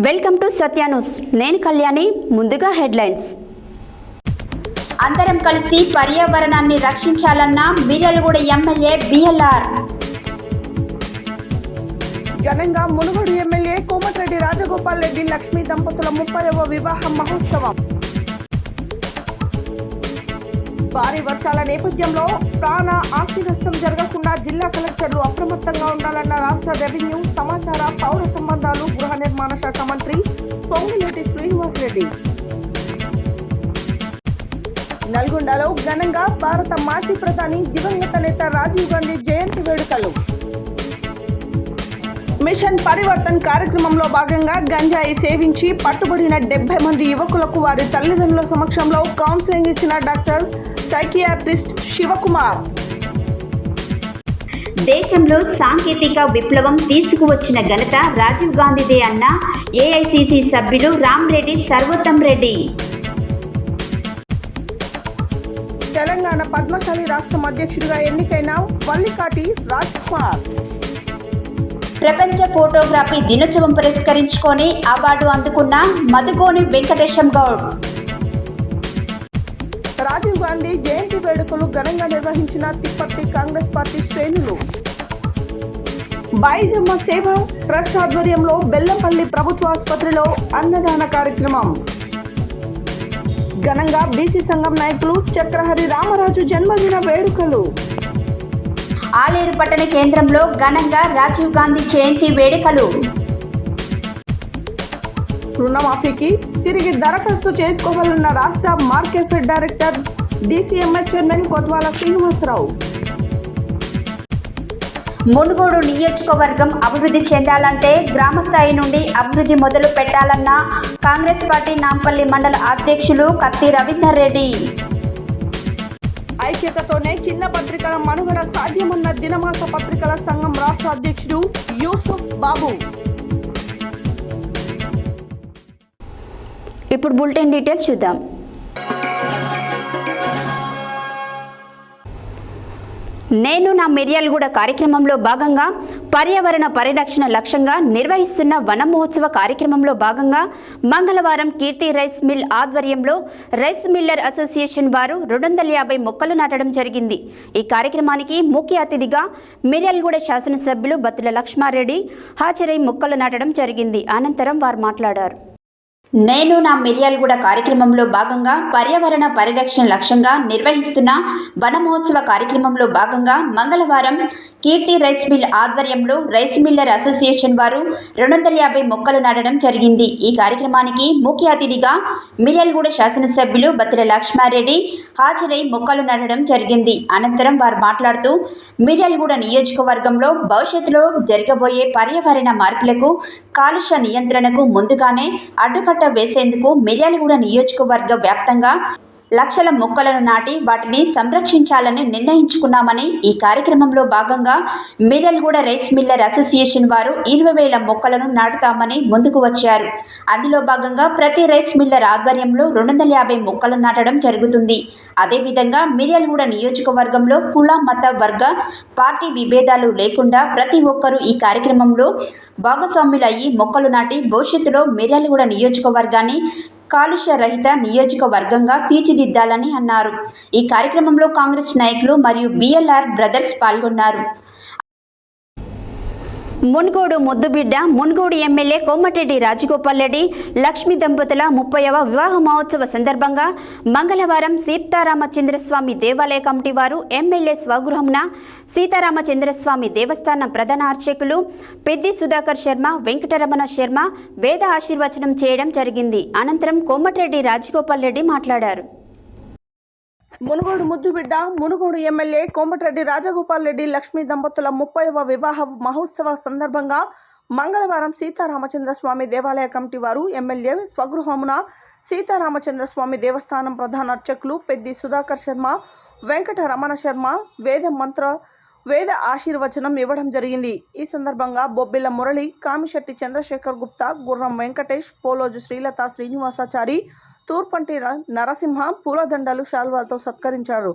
Welcome to Satya news. నేను కళ్యాణి. ముందుగా headlines. అందరం కలిసి పర్యావరణాన్ని రక్షించాలన్న మిర్యాలగూడ ఎమ్మెల్యే బిఎల్ఆర్. ఘనంగా మునుగోడు ఎమ్మెల్యే కోమటిరెడ్డి రాజగోపాల్ రెడ్డి లక్ష్మీ దంపతుల 30వ వివాహ మహోత్సవం. భారీ వర్షాల నేపథ్యంలో ప్రాణ ఆస్తి నష్టం జరగకుండా జిల్లా కలెక్టర్లు అప్రమత్తంగా ఉండాలన్న రాష్ట్ర రెవెన్యూ, సమాచార, పౌర సంబంధాలు, గృహ నిర్మాణ శాఖ మంత్రి పొంగులేటి శ్రీనివాసరెడ్డి. నల్గొండలో ఘనంగా భారత మాజీ ప్రధాని దివంగత నేత రాజీవ్ గాంధీ జయంతి వేడుకలు. మిషన్ పరివర్తన్ కార్యక్రమంలో భాగంగా గంజాయి సేవించి పట్టుబడిన 70 మంది యువకులకు వారి తల్లిదండ్రుల సమక్షంలో కౌన్సిలింగ్ ఇచ్చిన డాక్టర్ సైకియాట్రిస్ట్ శివకుమార్. దేశంలో సాంకేతిక విప్లవం తీసుకువచ్చిన ఘనత రాజీవ్ గాంధీదే అన్న ఏఐసిసి సభ్యులు రామ్రెడ్డి సర్వోత్తం రెడ్డి. తెలంగాణ పద్మశాలి రాష్ట్రం అధ్యక్షుడిగా ఎన్నికైన వల్లికాటి రాజ్ కుమార్. ప్రపంచ ఫోటోగ్రఫీ దినోత్సవం పురస్కరించుకొని అవార్డు అందుకున్న మధుగోని వెంకటేశం గౌడ్. రాజీవ్ గాంధీ జయంతి వేడుకలు ఘనంగా నిర్వహించిన తిప్పర్తి కాంగ్రెస్ పార్టీ శ్రేణులు. బైజమ్మ సేవ ట్రస్ట్ ఆధ్వర్యంలో బెల్లంపల్లి ప్రభుత్వ ఆసుపత్రిలో అన్నదాన కార్యక్రమం. ఘనంగా బీసీ సంఘం నాయకులు చక్రహరి రామరాజు జన్మదిన వేడుకలు. ఆలేరు పట్టణ కేంద్రంలో ఘనంగా రాజీవ్ గాంధీ జయంతి వేడుకలు. రుణమాఫీకి తిరిగి దరఖాస్తు చేసుకోవాలన్న రాష్ట్ర market director DCMS chairman Kothwala Srinivasarao. Munugode నియోజకవర్గం అభివృద్ధి చెందాలంటే గ్రామ స్థాయి నుండి అభివృద్ధి మొదలు పెట్టాలన్న కాంగ్రెస్ పార్టీ నాంపల్లి మండల అధ్యక్షులు కత్తి రవీందర్ రెడ్డి. ఐక్యతతోనే చిన్న పత్రికల మనుగడ సాధ్యమన్న దినమాస పత్రికల సంఘం రాష్ట్ర అధ్యక్షుడు యూసుఫ్ బాబు. ఇప్పుడు బులెటిన్ డీటెయిల్స్ చూద్దాం. నేను నా మిర్యాలగూడ కార్యక్రమంలో భాగంగా పర్యావరణ పరిరక్షణ లక్ష్యంగా నిర్వహిస్తున్న వన మహోత్సవ కార్యక్రమంలో భాగంగా మంగళవారం కీర్తి రైస్ మిల్ ఆధ్వర్యంలో రైస్ మిల్లర్ అసోసియేషన్ వారు 250 మొక్కలు నాటడం జరిగింది. ఈ కార్యక్రమానికి ముఖ్య అతిథిగా మిర్యాలగూడ శాసనసభ్యులు బత్తుల లక్ష్మారెడ్డి హాజరై మొక్కలు నాటడం జరిగింది. అనంతరం వారు మాట్లాడారు. నేను నా మిర్యాలగూడ కార్యక్రమంలో భాగంగా పర్యావరణ పరిరక్షణ లక్ష్యంగా నిర్వహిస్తున్న వన మహోత్సవ కార్యక్రమంలో భాగంగా మంగళవారం కీర్తి రైస్ మిల్ ఆధ్వర్యంలో రైస్ మిల్లర్ అసోసియేషన్ వారు 250 మొక్కలు నాటడం జరిగింది. ఈ కార్యక్రమానికి ముఖ్య అతిథిగా మిర్యాలగూడ శాసనసభ్యులు బత్తుల లక్ష్మారెడ్డి హాజరై మొక్కలు నాటడం జరిగింది. అనంతరం వారు మాట్లాడుతూ మిర్యాలగూడ నియోజకవర్గంలో భవిష్యత్తులో జరగబోయే పర్యావరణ మార్పులకు, కాలుష్య నియంత్రణకు ముందుగానే అడ్డుకట్ట వేసేందుకు మిర్యాలగూడ నియోజకవర్గ వ్యాప్తంగా లక్షల మొక్కలను నాటి వాటిని సంరక్షించాలని నిర్ణయించుకున్నామని, ఈ కార్యక్రమంలో భాగంగా మిర్యాలగూడ రైస్ మిల్లర్ అసోసియేషన్ వారు 20,000 మొక్కలను నాటుతామని ముందుకు వచ్చారు. అందులో భాగంగా ప్రతి రైస్ మిల్లర్ ఆధ్వర్యంలో 250 మొక్కలు నాటడం జరుగుతుంది. అదేవిధంగా మిర్యాలగూడ నియోజకవర్గంలో కుల, మత, వర్గ, పార్టీ విభేదాలు లేకుండా ప్రతి ఒక్కరూ ఈ కార్యక్రమంలో భాగస్వాములయ్యి మొక్కలు నాటి భవిష్యత్తులో మిర్యాలగూడ నియోజకవర్గాన్ని కాలుష్య రహిత నియోజకవర్గంగా తీర్చిదిద్దాలని అన్నారు. ఈ కార్యక్రమంలో కాంగ్రెస్ నాయకులు మరియు బిఎల్ఆర్ బ్రదర్స్ పాల్గొన్నారు. మునుగోడు ముద్దుబిడ్డ మునుగోడు ఎమ్మెల్యే కోమటిరెడ్డి రాజగోపాల్ రెడ్డి లక్ష్మీ దంపతుల 30వ వివాహ మహోత్సవ సందర్భంగా మంగళవారం సీతారామచంద్రస్వామి దేవాలయ కమిటీ వారు ఎమ్మెల్యే స్వగృహమున సీతారామచంద్రస్వామి దేవస్థానం ప్రధాన అర్చకులు పెద్ది సుధాకర్ శర్మ, వెంకటరమణ శర్మ వేద ఆశీర్వచనం చేయడం జరిగింది. అనంతరం కోమటిరెడ్డి రాజగోపాల్ రెడ్డి మాట్లాడారు. మునుగోడు ముద్దుబిడ్డ మునుగోడు ఎమ్మెల్యే కోమటిరెడ్డి రాజగోపాల్ రెడ్డి లక్ష్మీ దంపతుల 30వ వివాహ మహోత్సవ సందర్భంగా మంగళవారం సీతారామచంద్రస్వామి దేవాలయ కమిటీ వారు ఎమ్మెల్యే స్వగృహమున సీతారామచంద్రస్వామి దేవస్థానం ప్రధాన అర్చకులు పెద్ది సుధాకర్ శర్మ, వెంకట రమణ శర్మ వేద ఆశీర్వచనం ఇవ్వడం జరిగింది. ఈ సందర్భంగా బొబ్బిల మురళి, కామిశెట్టి చంద్రశేఖర్ గుప్తా, గుర్రం వెంకటేష్, పోలోజు శ్రీలత శ్రీనివాసాచారి, తూర్పంటి నరసింహ పూలదండలు శాల్వాలతో సత్కరించారు.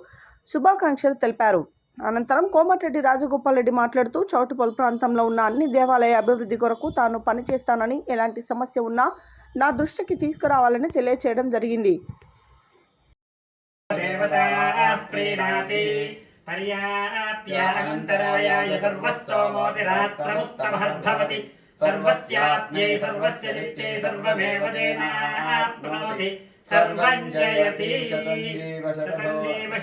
శుభాకాంక్షలు తెలిపారు. అనంతరం కోమటిరెడ్డి రాజగోపాల్ రెడ్డి మాట్లాడుతూ చౌటుపల్లి ప్రాంతంలో ఉన్న అన్ని దేవాలయ అభివృద్ధి కొరకు తాను పనిచేస్తానని, ఎలాంటి సమస్య ఉన్నా నా దృష్టికి తీసుకురావాలని తెలియచేయడం జరిగింది. सर्वं जयति शतञ्जीव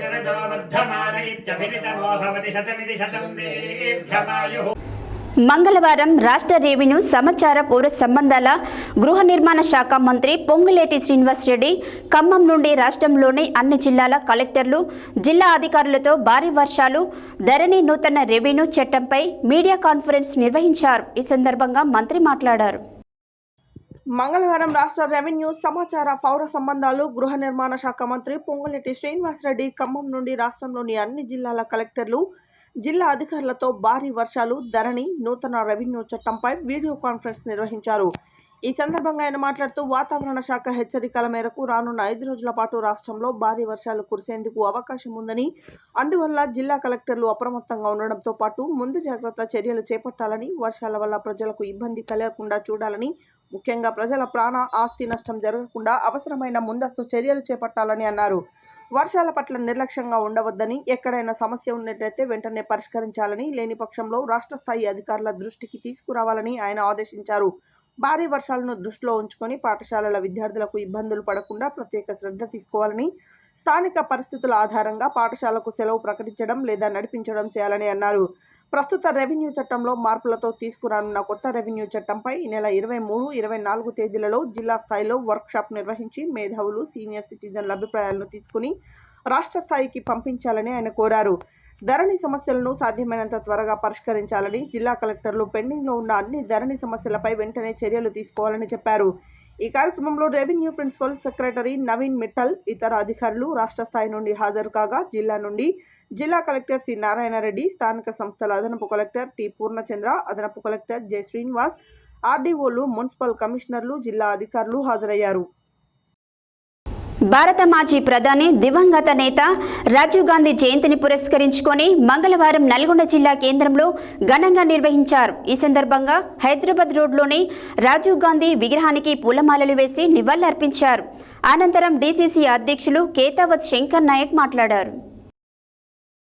शरदो वर्धमान इत्यभिनितमो भवति शतमिति शतं दीर्घमायुः. మంగళవారం రాష్ట్ర రెవెన్యూ సమాచార పౌర సంబంధాల గృహ నిర్మాణ శాఖ మంత్రి పొంగులేటి శ్రీనివాసరెడ్డి ఖమ్మం నుండి రాష్ట్రంలోని అన్ని జిల్లాల కలెక్టర్లు, జిల్లా అధికారులతో భారీ వర్షాలు, ధరణి నూతన రెవెన్యూ చట్టంపై మీడియా కాన్ఫరెన్స్ నిర్వహించారు. ఈ సందర్భంగా మంత్రి మాట్లాడారు. మంగళవారం రాష్ట్ర రెవెన్యూ సమాచార పౌర సంబంధాలు గృహ నిర్మాణ శాఖ మంత్రి పొంగులేటి శ్రీనివాసరెడ్డి ఖమ్మం నుండి రాష్ట్రంలోని అన్ని జిల్లాల కలెక్టర్లు, జిల్లా అధికారులతో భారీ వర్షాలు, ధరణి నూతన రెవెన్యూ చట్టంపై వీడియో కాన్ఫరెన్స్ నిర్వహించారు. ఈ సందర్భంగా ఆయన మాట్లాడుతూ వాతావరణ శాఖ హెచ్చరికల మేరకు రానున్న 5 రోజుల పాటు రాష్ట్రంలో భారీ వర్షాలు కురిసేందుకు అవకాశం ఉందని, అందువల్ల జిల్లా కలెక్టర్లు అప్రమత్తంగా ఉండడంతో పాటు ముందు జాగ్రత్త చర్యలు చేపట్టాలని, వర్షాల వల్ల ప్రజలకు ఇబ్బంది కలగకుండా చూడాలని, ముఖ్యంగా ప్రజల ప్రాణ ఆస్తి నష్టం జరగకుండా అవసరమైన ముందస్తు చర్యలు చేపట్టాలని అన్నారు. వర్షాల పట్ల నిర్లక్ష్యంగా ఉండవద్దని, ఎక్కడైనా సమస్య ఉన్నట్లయితే వెంటనే పరిష్కరించాలని, లేని పక్షంలో రాష్ట్ర స్థాయి అధికారుల దృష్టికి తీసుకురావాలని ఆయన ఆదేశించారు. భారీ వర్షాలను దృష్టిలో ఉంచుకొని పాఠశాలల విద్యార్థులకు ఇబ్బందులు పడకుండా ప్రత్యేక శ్రద్ధ తీసుకోవాలని, స్థానిక పరిస్థితుల ఆధారంగా పాఠశాలకు సెలవు ప్రకటించడం లేదా నడిపించడం చేయాలని అన్నారు. ప్రస్తుత రెవెన్యూ చట్టంలో మార్పులతో తీసుకురానున్న కొత్త రెవెన్యూ చట్టంపై ఈ నెల 23, 24 తేదీలలో జిల్లా స్థాయిలో వర్క్షాప్ నిర్వహించి మేధావులు, సీనియర్ సిటిజన్ల అభిప్రాయాలను తీసుకుని రాష్ట్ర స్థాయికి పంపించాలని ఆయన కోరారు. ధరణి సమస్యలను సాధ్యమైనంత త్వరగా పరిష్కరించాలని, జిల్లా కలెక్టర్లు పెండింగ్లో ఉన్న అన్ని ధరణి సమస్యలపై వెంటనే చర్యలు తీసుకోవాలని చెప్పారు. ఈ కార్యక్రమంలో revenue principal secretary Naveen Mittal, ఇతర అధికారులు రాష్ట్ర స్థాయి నుండి హాజరు కాగా, జిల్లా నుండి జిల్లా కలెక్టర్ సి నారాయణరెడ్డి, స్థానిక సంస్థల అదనపు కలెక్టర్ టి పూర్ణచంద్ర, అదనపు కలెక్టర్ జె శ్రీనివాస్, ఆర్డీఓలు, మున్సిపల్ కమిషనర్లు, జిల్లా అధికారులు హాజరయ్యారు. భారత మాజీ ప్రధాని దివంగత నేత రాజీవ్ గాంధీ జయంతిని పురస్కరించుకొని మంగళవారం నల్గొండ జిల్లా కేంద్రంలో ఘనంగా నిర్వహించారు. ఈ సందర్భంగా హైదరాబాద్ రోడ్లోని రాజీవ్ గాంధీ విగ్రహానికి పూలమాలలు వేసి నివాళులర్పించారు. అనంతరం డీసీసీ అధ్యక్షులు కేతావత్ శంకర్ నాయక్ మాట్లాడారు.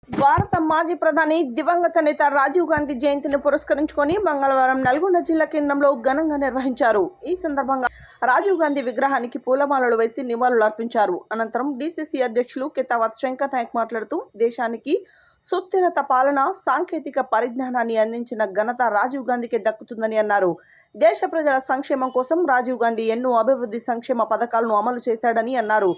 భారత మాజీ ప్రధాని దివంగత నేత రాజీవ్ గాంధీ జయంతిని పురస్కరించుకొని మంగళవారం నల్గొండ జిల్లా కేంద్రంలో ఘనంగా నిర్వహించారు. ఈ సందర్భంగా రాజీవ్ గాంధీ విగ్రహానికి పూలమాలలు వేసి నివాళులు అర్పించారు. అనంతరం డీసీసీ అధ్యక్షులు కేతావత్ శంకర్ నాయక్ మాట్లాడుతూ దేశానికి సుస్థిరత పాలన, సాంకేతిక పరిజ్ఞానాన్ని అందించిన ఘనత రాజీవ్ గాంధీకి దక్కుతుందని అన్నారు. దేశ ప్రజల సంక్షేమం కోసం రాజీవ్ గాంధీ ఎన్నో అభివృద్ధి సంక్షేమ పథకాలను అమలు చేశాడని అన్నారు.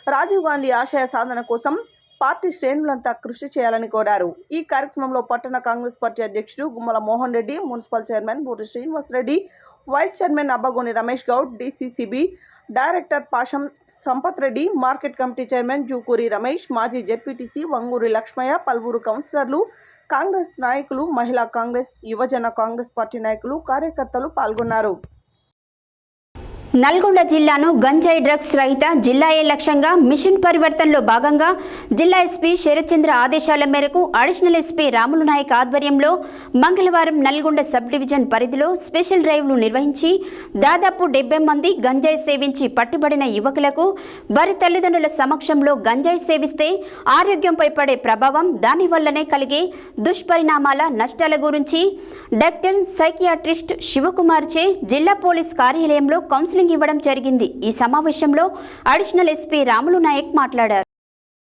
రాజీవ్ గాంధీ ఆశయ సాధన కోసం పార్టీ శ్రేణులంతా కృషి చేయాలని కోరారు. ఈ కార్యక్రమంలో పట్టణ కాంగ్రెస్ పార్టీ అధ్యక్షుడు Gummala Mohan Reddy, municipal chairman Boori Srinivasareddy, vice chairman Abbagoni Ramesh Goud, DCCB director Pasham Sampath Reddy, market committee chairman Jukuri Ramesh, మాజీ జెడ్పీటీసీ వంగూరి లక్ష్మయ్య, పలువురు కౌన్సిలర్లు, కాంగ్రెస్ నాయకులు, మహిళా కాంగ్రెస్, యువజన కాంగ్రెస్ పార్టీ నాయకులు, కార్యకర్తలు పాల్గొన్నారు. నల్గొండ జిల్లాను గంజాయి డ్రగ్స్ రహిత జిల్లాయే లక్ష్యంగా మిషన్ పరివర్తనలో భాగంగా జిల్లా ఎస్పీ శరత్చంద్ర ఆదేశాల మేరకు అడిషనల్ ఎస్పీ రాములు నాయక్ ఆధ్వర్యంలో మంగళవారం నల్గొండ సబ్ డివిజన్ పరిధిలో స్పెషల్ డ్రైవ్లు నిర్వహించి దాదాపు 70 మంది గంజాయి సేవించి పట్టుబడిన యువకులకు వారి తల్లిదండ్రుల సమక్షంలో గంజాయి సేవిస్తే ఆరోగ్యంపై పడే ప్రభావం, దానివల్లనే కలిగే దుష్పరిణామాల, నష్టాల గురించి డాక్టర్ సైకియాట్రిస్ట్ శివకుమార్ చే జిల్లా పోలీస్ కార్యాలయంలో కౌన్సిలింగ్ ఇవ్వడం జరిగింది. ఈ సమావేశంలో అడిషనల్ ఎస్పీ రాములు నాయక్ మాట్లాడారు.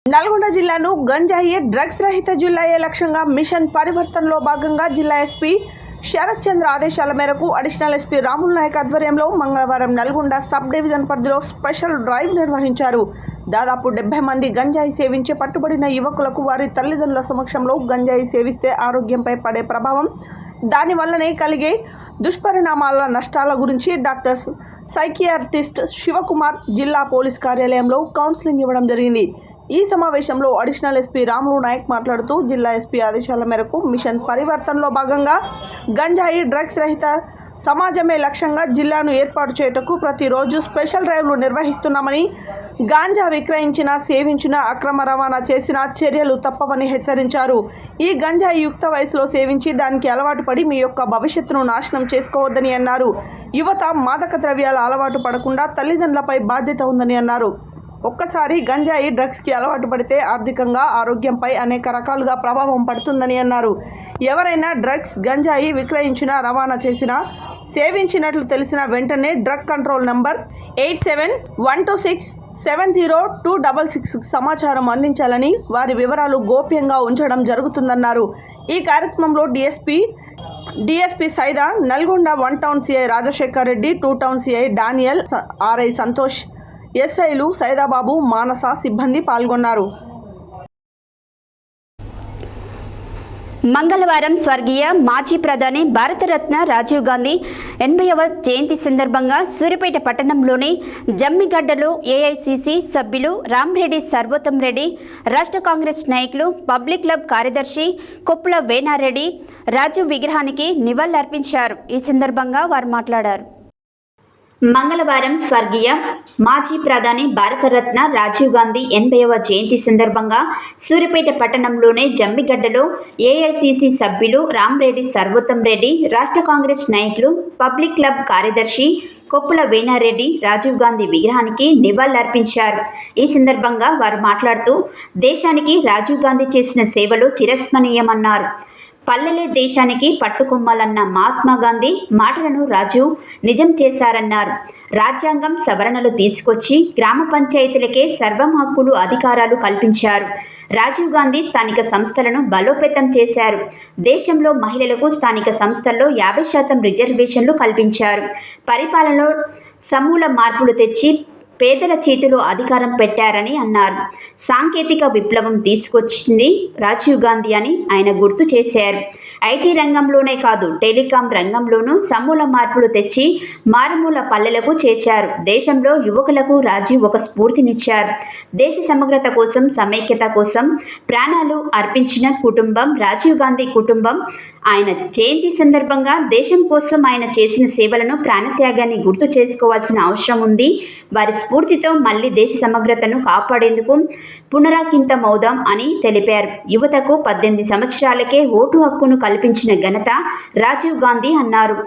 నల్గొండ జిల్లాను గంజాయి డ్రగ్స్ రహిత జిల్లాయే లక్ష్యంగా మిషన్ పరివర్తనలో భాగంగా జిల్లా ఎస్పీ శరత్ చంద్ర ఆదేశాల మేరకు అడిషనల్ ఎస్పీ రాములు నాయక్ ఆధ్వర్యంలో మంగళవారం నల్గొండ సబ్ డివిజన్ పరిధిలో స్పెషల్ డ్రైవ్ నిర్వహించారు. దాదాపు 70 మంది గంజాయి సేవించి పట్టుబడిన యువకులకు వారి తల్లిదండ్రుల సమక్షంలో గంజాయి సేవిస్తే ఆరోగ్యంపై పడే ప్రభావం, దానివల్లనే కలిగే దుష్పరిణామాల, నష్టాల గురించి డాక్టర్ సైకియాట్రిస్ట్ శివకుమార్ జిల్లా పోలీస్ కార్యాలయంలో కౌన్సిలింగ్ ఇవ్వడం జరిగింది. ఈ సమావేశంలో అడిషనల్ ఎస్పీ రాములు నాయక్ మాట్లాడుతూ జిల్లా ఎస్పీ ఆదేశాల మేరకు మిషన్ పరివర్తనలో భాగంగా గంజాయి డ్రగ్స్ రహిత సమాజమే లక్ష్యంగా జిల్లాను ఏర్పాటు చేయుటకు ప్రతిరోజు స్పెషల్ డ్రైవ్లు నిర్వహిస్తున్నామని, గాంజా విక్రయించిన, సేవించిన, అక్రమ రవాణా చేసిన చర్యలు తప్పవని హెచ్చరించారు. ఈ గంజాయి యుక్త వయసులో సేవించి దానికి అలవాటు పడి మీ యొక్క భవిష్యత్తును నాశనం చేసుకోవద్దని అన్నారు. యువత మాదక ద్రవ్యాల అలవాటు పడకుండా తల్లిదండ్రులపై బాధ్యత ఉందని అన్నారు. ఒక్కసారి గంజాయి డ్రగ్స్కి అలవాటు పడితే ఆర్థికంగా, ఆరోగ్యంపై అనేక రకాలుగా ప్రభావం పడుతుందని అన్నారు. ఎవరైనా డ్రగ్స్, గంజాయి విక్రయించినా, రవాణా చేసినా, సేవించినట్లు తెలిసిన వెంటనే డ్రగ్ కంట్రోల్ నంబర్ 8712670266 సమాచారం అందించాలని, వారి వివరాలు గోప్యంగా ఉంచడం జరుగుతుందన్నారు. ఈ కార్యక్రమంలో DSP Saida, Nalgonda 1 town CI Rajasekhar Reddy, 2 town CI Daniel, RI Santosh, ఎస్ఐలు సైదాబాబు, మానస సిబ్బంది పాల్గొన్నారు. మంగళవారం స్వర్గీయ మాజీ ప్రధాని భారతరత్న రాజీవ్ గాంధీ 80వ జయంతి సందర్భంగా సూర్యాపేట పట్టణంలోని జమ్మిగడ్డలో ఏఐసిసి సభ్యులు రామ్రెడ్డి సర్వోత్తం రెడ్డి, రాష్ట్ర కాంగ్రెస్ నాయకులు, పబ్లిక్ క్లబ్ కార్యదర్శి కొప్పుల వేనారెడ్డి రాజీవ్ విగ్రహానికి నివాళులర్పించారు. ఈ సందర్భంగా వారు మాట్లాడారు. మంగళవారం స్వర్గీయ మాజీ ప్రధాని భారతరత్న రాజీవ్ గాంధీ 80వ జయంతి సందర్భంగా సూర్యాపేట పట్టణంలోని జమ్మిగడ్డలో ఏఐసిసి సభ్యులు రామ్రెడ్డి సర్వోత్తం రెడ్డి, రాష్ట్ర కాంగ్రెస్ నాయకులు, పబ్లిక్ క్లబ్ కార్యదర్శి కొప్పుల వేనారెడ్డి రాజీవ్ గాంధీ విగ్రహానికి నివాళులర్పించారు. ఈ సందర్భంగా వారు మాట్లాడుతూ దేశానికి రాజీవ్ గాంధీ చేసిన సేవలు చిరస్మరణీయమన్నారు. పల్లెలే దేశానికి పట్టుకొమ్మలన్న మహాత్మా గాంధీ మాటలను రాజీవ్ నిజం చేశారన్నారు. రాజ్యాంగం సవరణలు తీసుకొచ్చి గ్రామ పంచాయతీలకే సర్వం హక్కులు, అధికారాలు కల్పించారు. రాజీవ్ గాంధీ స్థానిక సంస్థలను బలోపేతం చేశారు. దేశంలో మహిళలకు స్థానిక సంస్థల్లో 50% రిజర్వేషన్లు కల్పించారు. పరిపాలనలో సమూల మార్పులు తెచ్చి పేదల చేతిలో అధికారం పెట్టారని అన్నారు. సాంకేతిక విప్లవం తీసుకొచ్చింది రాజీవ్ గాంధీ అని ఆయన గుర్తు చేశారు. ఐటీ రంగంలోనే కాదు, టెలికాం రంగంలోనూ సమూల మార్పులు తెచ్చి మారుమూల పల్లెలకు చేర్చారు. దేశంలో యువకులకు రాజీవ్ ఒక స్ఫూర్తినిచ్చారు. దేశ సమగ్రత కోసం, సమైక్యత కోసం ప్రాణాలు అర్పించిన కుటుంబం రాజీవ్ గాంధీ కుటుంబం. ఆయన జయంతి సందర్భంగా దేశం కోసం ఆయన చేసిన సేవలను, ప్రాణత్యాగాన్ని గుర్తు చేసుకోవాల్సిన అవసరం ఉంది. వారి స్ఫూర్తితో మళ్లీ దేశ సమగ్రతను కాపాడేందుకు పునరాకింతమవుదాం అని తెలిపారు. యువతకు 18 సంవత్సరాలకే ఓటు హక్కును కల్పించిన ఘనత రాజీవ్ గాంధీ అన్నారు.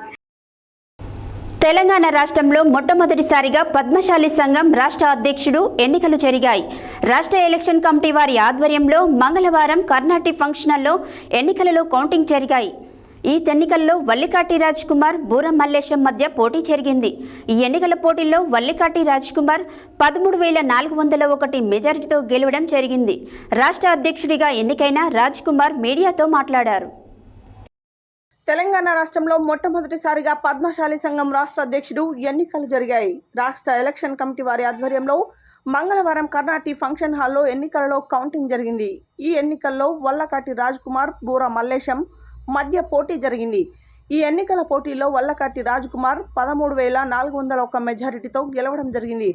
తెలంగాణ రాష్ట్రంలో మొట్టమొదటిసారిగా పద్మశాలి సంఘం రాష్ట్ర అధ్యక్షుడు ఎన్నికలు జరిగాయి. రాష్ట్ర ఎలక్షన్ కమిటీ వారి ఆధ్వర్యంలో మంగళవారం కర్ణాటి ఫంక్షన్ హాల్లో ఎన్నికలలో కౌంటింగ్ జరిగాయి. ఈ ఎన్నికల్లో వల్లికాటి రాజ్ కుమార్, బూరం మల్లేశం మధ్య పోటీ జరిగింది. ఈ ఎన్నికల పోటీల్లో వల్లికాటి రాజ్ కుమార్ 13,401 మెజారిటీతో గెలవడం జరిగింది. రాష్ట్ర అధ్యక్షుడిగా ఎన్నికైన రాజ్ కుమార్ మీడియాతో మాట్లాడారు. తెలంగాణ రాష్ట్రంలో మొట్టమొదటిసారిగా పద్మశాలి సంఘం రాష్ట్ర అధ్యక్షుడు ఎన్నికలు జరిగాయి. రాష్ట్ర ఎలక్షన్ కమిటీ వారి ఆధ్వర్యంలో మంగళవారం కర్ణాటి ఫంక్షన్ హాల్లో ఎన్నికలలో కౌంటింగ్ జరిగింది. ఈ ఎన్నికల్లో వల్లకాటి రాజ్ కుమార్, బూర మల్లేశం మధ్య పోటీ జరిగింది. ఈ ఎన్నికల పోటీలో వల్లకాటి రాజ్ కుమార్ 13,401 మెజారిటీతో గెలవడం జరిగింది.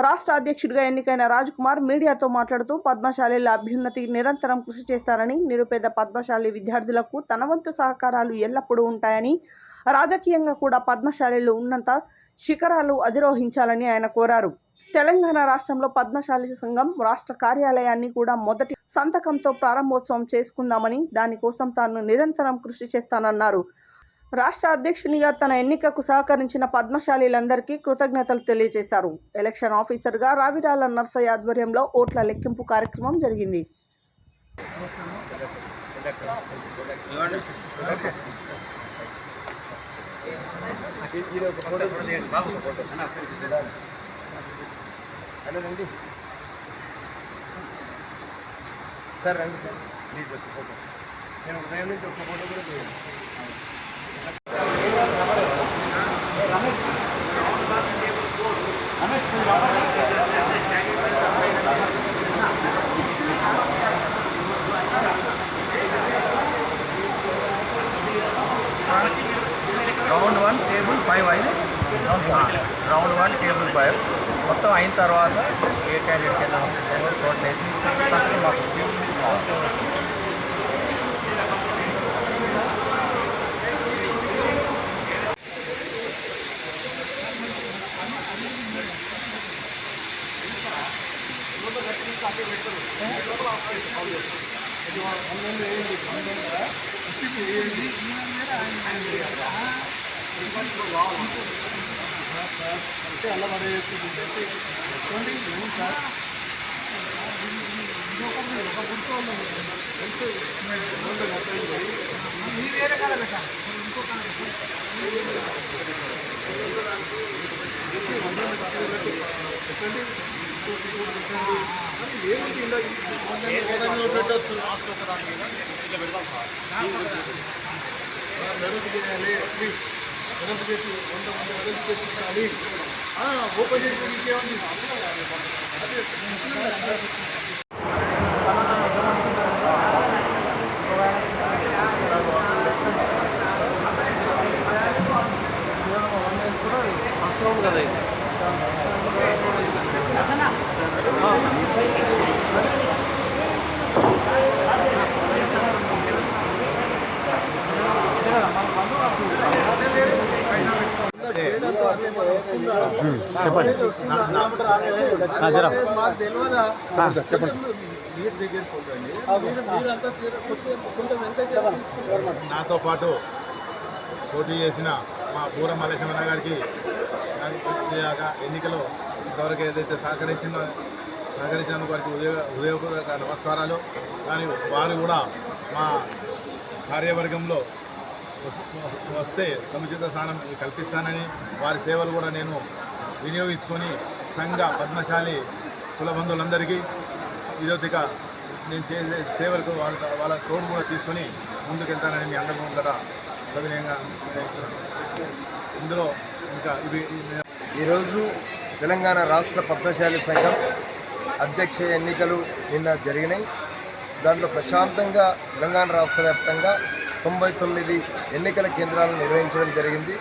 రాష్ట్ర అధ్యక్షుడిగా ఎన్నికైన రాజ్ కుమార్ మీడియాతో మాట్లాడుతూ పద్మశాలీల అభ్యున్నతికి నిరంతరం కృషి చేస్తారని, నిరుపేద పద్మశాలి విద్యార్థులకు తన వంతు సహకారాలు ఎల్లప్పుడూ ఉంటాయని, రాజకీయంగా కూడా పద్మశాలీలు ఉన్నంత శిఖరాలు అధిరోహించాలని ఆయన కోరారు. తెలంగాణ రాష్ట్రంలో పద్మశాలి సంఘం రాష్ట్ర కార్యాలయాన్ని కూడా మొదటి సంతకంతో ప్రారంభోత్సవం చేసుకుందామని, దానికోసం తాను నిరంతరం కృషి చేస్తానన్నారు. రాష్ట్ర అధ్యక్షునిగా తన ఎన్నికకు సహకరించిన పద్మశాలీలందరికీ కృతజ్ఞతలు తెలియజేశారు. ఎలక్షన్ ఆఫీసర్గా రావిరాల నర్సయ్య ఆధ్వర్యంలో ఓట్ల లెక్కింపు కార్యక్రమం జరిగింది. సార్ రండి సార్, ప్లీజ్ ఒక ఫోటో. నేను ఉదయం నుంచి ఒక ఫోటో కూడా తీయాలి. రౌండ్ 1 టేబుల్ 5 అయింది. రౌండ్ 1 టేబుల్ 5 మొత్తం అయిన తర్వాత ఏ క్యాండిడేట్ కింద టోటల్ వేసి అంటే అలా పడేసి సార్ పెట్టచ్చు లాస్ట్ ఒక దాని మీద ఇట్లా పెడతాం సార్ వెడల్పు చేయాలి ప్లీజ్ వెడల్పు చేసి 100 మంది వెడల్పు చేసి ఇవ్వాలి ఓపెన్ చేసి ఇంకేముంది కదా నాతో పాటు పోటీ చేసిన మా పూర మల్లేశమన్న గారికి ఎన్నికలో ఇంతవరకు ఏదైతే సహకరించినందుకు వారికి ఉదయపూర్వక నమస్కారాలు. కానీ వారు కూడా మా కార్యవర్గంలో వస్తే సముచిత స్థానం కల్పిస్తానని వారి సేవలు కూడా నేను వినియోగించుకొని సంఘ పద్మశాలి కుల బంధువులందరికీ విరోధిక నేను చేసే సేవలకు వాళ్ళ తోడు కూడా తీసుకొని ముందుకెళ్తానని మీ అందరి ముందర సవినయంగా నిర్ణయిస్తున్నాను. ఇందులో ఇంకా ఈరోజు తెలంగాణ రాష్ట్ర పద్మశాలి సంఘం అధ్యక్ష ఎన్నికలు నిన్న జరిగినాయి. దాంట్లో ప్రశాంతంగా తెలంగాణ రాష్ట్ర వ్యాప్తంగా 99 ఎన్నికల కేంద్రాలను నిర్వహించడం జరిగింది.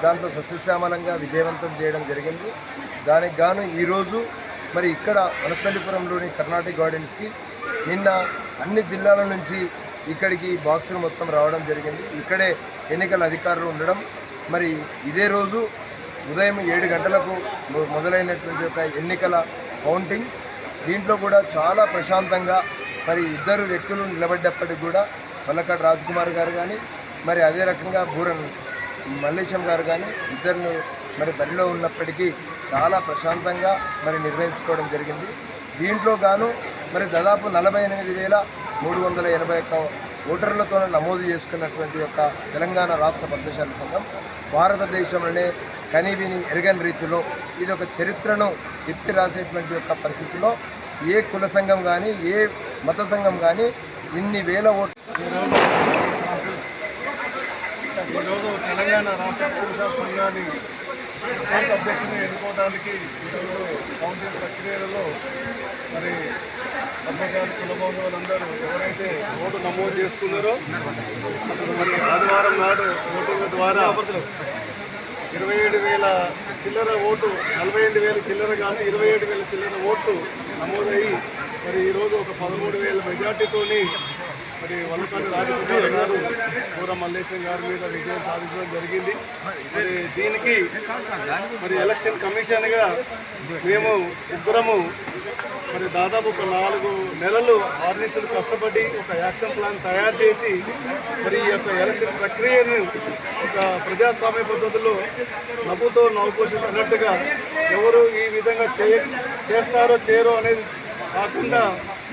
దాంట్లో సస్యశ్యామలంగా విజయవంతం చేయడం జరిగింది. దానికి గాను ఈరోజు మరి ఇక్కడ వనస్థలిపురంలోని కర్ణాటక గార్డెన్స్కి నిన్న అన్ని జిల్లాల నుంచి ఇక్కడికి బాక్సులు మొత్తం రావడం జరిగింది. ఇక్కడే ఎన్నికల అధికారులు ఉండడం, మరి ఇదే రోజు ఉదయం 7 గంటలకు మొదలైనటువంటి ఒక ఎన్నికల కౌంటింగ్. దీంట్లో కూడా చాలా ప్రశాంతంగా మరి ఇద్దరు వ్యక్తులు నిలబడ్డప్పటికి కూడా వల్లకాడు రాజ్కుమార్ గారు కానీ మరి అదే రకంగా బూరన్ మల్లేశం గారు కానీ ఇద్దరు మరి బరిలో ఉన్నప్పటికీ చాలా ప్రశాంతంగా మరి నిర్వహించుకోవడం జరిగింది. దీంట్లో గాను మరి దాదాపు 48,381 ఓటర్లతో నమోదు చేసుకున్నటువంటి యొక్క తెలంగాణ రాష్ట్ర పద్మశాలి సంఘం భారతదేశంలోనే కనీవిని ఎరగని రీతిలో ఇది ఒక చరిత్రను ఎత్తి రాసేటువంటి యొక్క పరిస్థితిలో ఏ కుల సంఘం కానీ ఏ మత సంఘం కానీ ఇన్ని వేల ఓట్లు. ఈరోజు తెలంగాణ రాష్ట్ర పద్మశాలి సంఘాన్ని అధ్యక్షుని ఎన్నుకోవడానికి ఈరోజు కౌంటింగ్ ప్రక్రియలలో మరి పద్మశాలి కుల బంధువులందరూ ఎవరైతే ఓటు నమోదు చేసుకున్నారో మరి ఆదివారం నాడు ఓటింగ్ ద్వారా 27,000 చిల్లర ఓటు 48,000 చిల్లర కానీ 27,000 చిల్లర ఓట్లు నమోదయ్యి మరి ఈరోజు ఒక 13,000 మెజార్టీతోని మరి వల్లకాడు రాజకుమార్ గారు పూర మల్లేశం గారి మీద విజయం సాధించడం జరిగింది. మరి దీనికి మరి ఎలక్షన్ కమిషన్గా మేము ఇద్దరము మరి దాదాపు ఒక 4 నెలలు ఆర్నిస్టులు కష్టపడి ఒక యాక్షన్ ప్లాన్ తయారు చేసి మరి ఈ యొక్క ఎలక్షన్ ప్రక్రియను ఒక ప్రజాస్వామ్య పద్ధతిలో నవ్వుతో నవ్వుకోసం అన్నట్టుగా ఎవరు ఈ విధంగా చేస్తారో చేయరో అనేది కాకుండా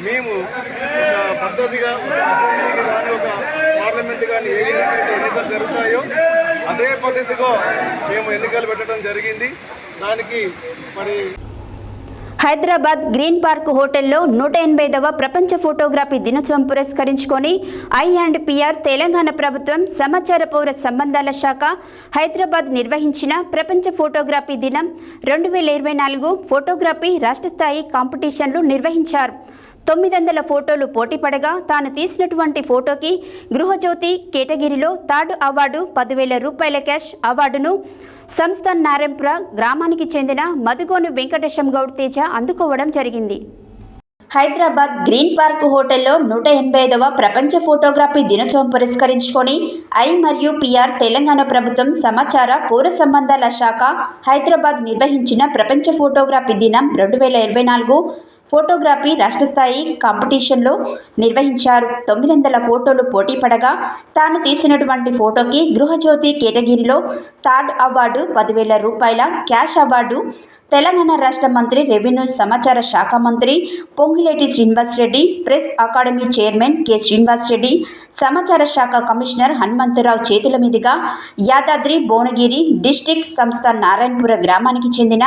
మేము ఒక పద్ధతిగా ఒక అసెంబ్లీకి కానీ ఒక పార్లమెంట్ కానీ ఏ విధంగా ఎన్నికలు జరుగుతాయో అదే పద్ధతిగా మేము ఎన్నికలు పెట్టడం జరిగింది. దానికి మరి హైదరాబాద్ గ్రీన్ పార్క్ హోటల్లో 180వ ప్రపంచ ఫోటోగ్రఫీ దినోత్సవం పురస్కరించుకొని I&PR తెలంగాణ ప్రభుత్వం సమాచార పౌర సంబంధాల శాఖ హైదరాబాద్ నిర్వహించిన ప్రపంచ ఫోటోగ్రఫీ దినం 2024 ఫోటోగ్రఫీ రాష్ట్ర స్థాయి కాంపిటీషన్లు నిర్వహించారు. 900 ఫోటోలు పోటీపడగా తాను తీసినటువంటి ఫోటోకి గృహజ్యోతి కేటగిరీలో థర్డ్ అవార్డు 10,000 రూపాయల క్యాష్ అవార్డును సంస్థ నారాయణపుర గ్రామానికి చెందిన మధుగోను వెంకటేశం గౌడ్ తేజ అందుకోవడం జరిగింది. హైదరాబాద్ గ్రీన్ పార్క్ హోటల్లో 185వ ప్రపంచ ఫోటోగ్రఫీ దినోత్సవం పురస్కరించుకొని I&PR తెలంగాణ ప్రభుత్వం సమాచార పౌర సంబంధాల శాఖ హైదరాబాద్ నిర్వహించిన ప్రపంచ ఫోటోగ్రఫీ దినం 2024 ఫోటోగ్రఫీ రాష్ట్ర స్థాయి కాంపిటీషన్లో నిర్వహించారు. 900 ఫోటోలు పోటీ పడగా తాను తీసినటువంటి ఫోటోకి గృహజ్యోతి కేటగిరీలో థర్డ్ అవార్డు, 10,000 రూపాయల క్యాష్ అవార్డు తెలంగాణ రాష్ట్ర మంత్రి, రెవెన్యూ సమాచార శాఖ మంత్రి Ponguleti Srinivasareddy, press academy chairman K Srinivasareddy, సమాచార శాఖ కమిషనర్ హనుమంతరావు చేతుల మీదుగా యాదాద్రి భువనగిరి డిస్ట్రిక్ట్ సంస్థ నారాయణపుర గ్రామానికి చెందిన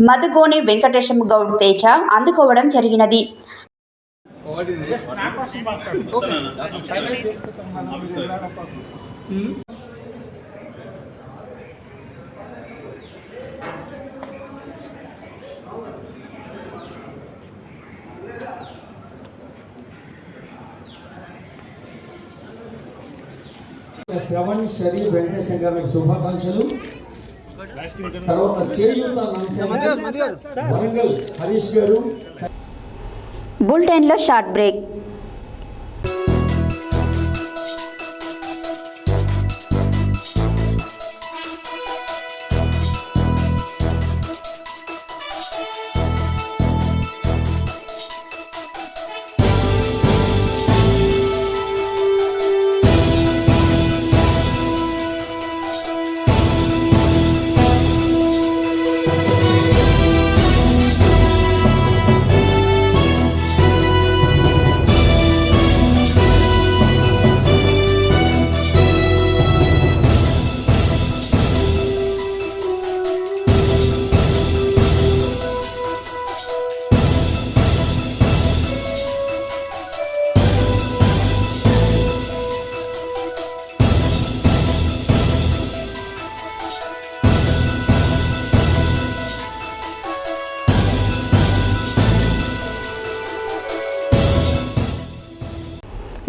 మధుగోని వెంకటేశం గౌడ్ తేజ అందుకోవడం జరిగినది. శ్రవణ్ శ్రీ వెంకటేశ్వర గారికి శుభాకాంక్షలు. తర్వాత చేయూత వరంగల్ హరీష్ గారు. బులెటిన్లో short break.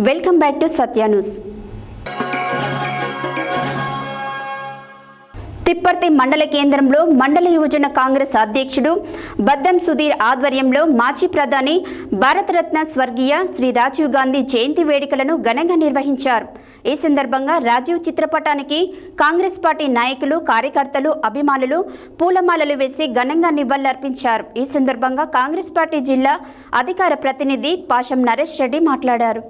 Welcome back to Satya news. Tipparthi మండల కేంద్రంలో మండల యువజన కాంగ్రెస్ అధ్యక్షుడు బద్దం సుధీర్ ఆధ్వర్యంలో మాజీ ప్రధాని భారతరత్న స్వర్గీయ శ్రీ రాజీవ్ గాంధీ జయంతి వేడుకలను ఘనంగా నిర్వహించారు. ఈ సందర్భంగా రాజీవ్ చిత్రపటానికి కాంగ్రెస్ పార్టీ నాయకులు, కార్యకర్తలు, అభిమానులు పూలమాలలు వేసి ఘనంగా నివాళులర్పించారు. ఈ సందర్భంగా కాంగ్రెస్ పార్టీ జిల్లా అధికార ప్రతినిధి పాషం నరేష్ రెడ్డి మాట్లాడారు.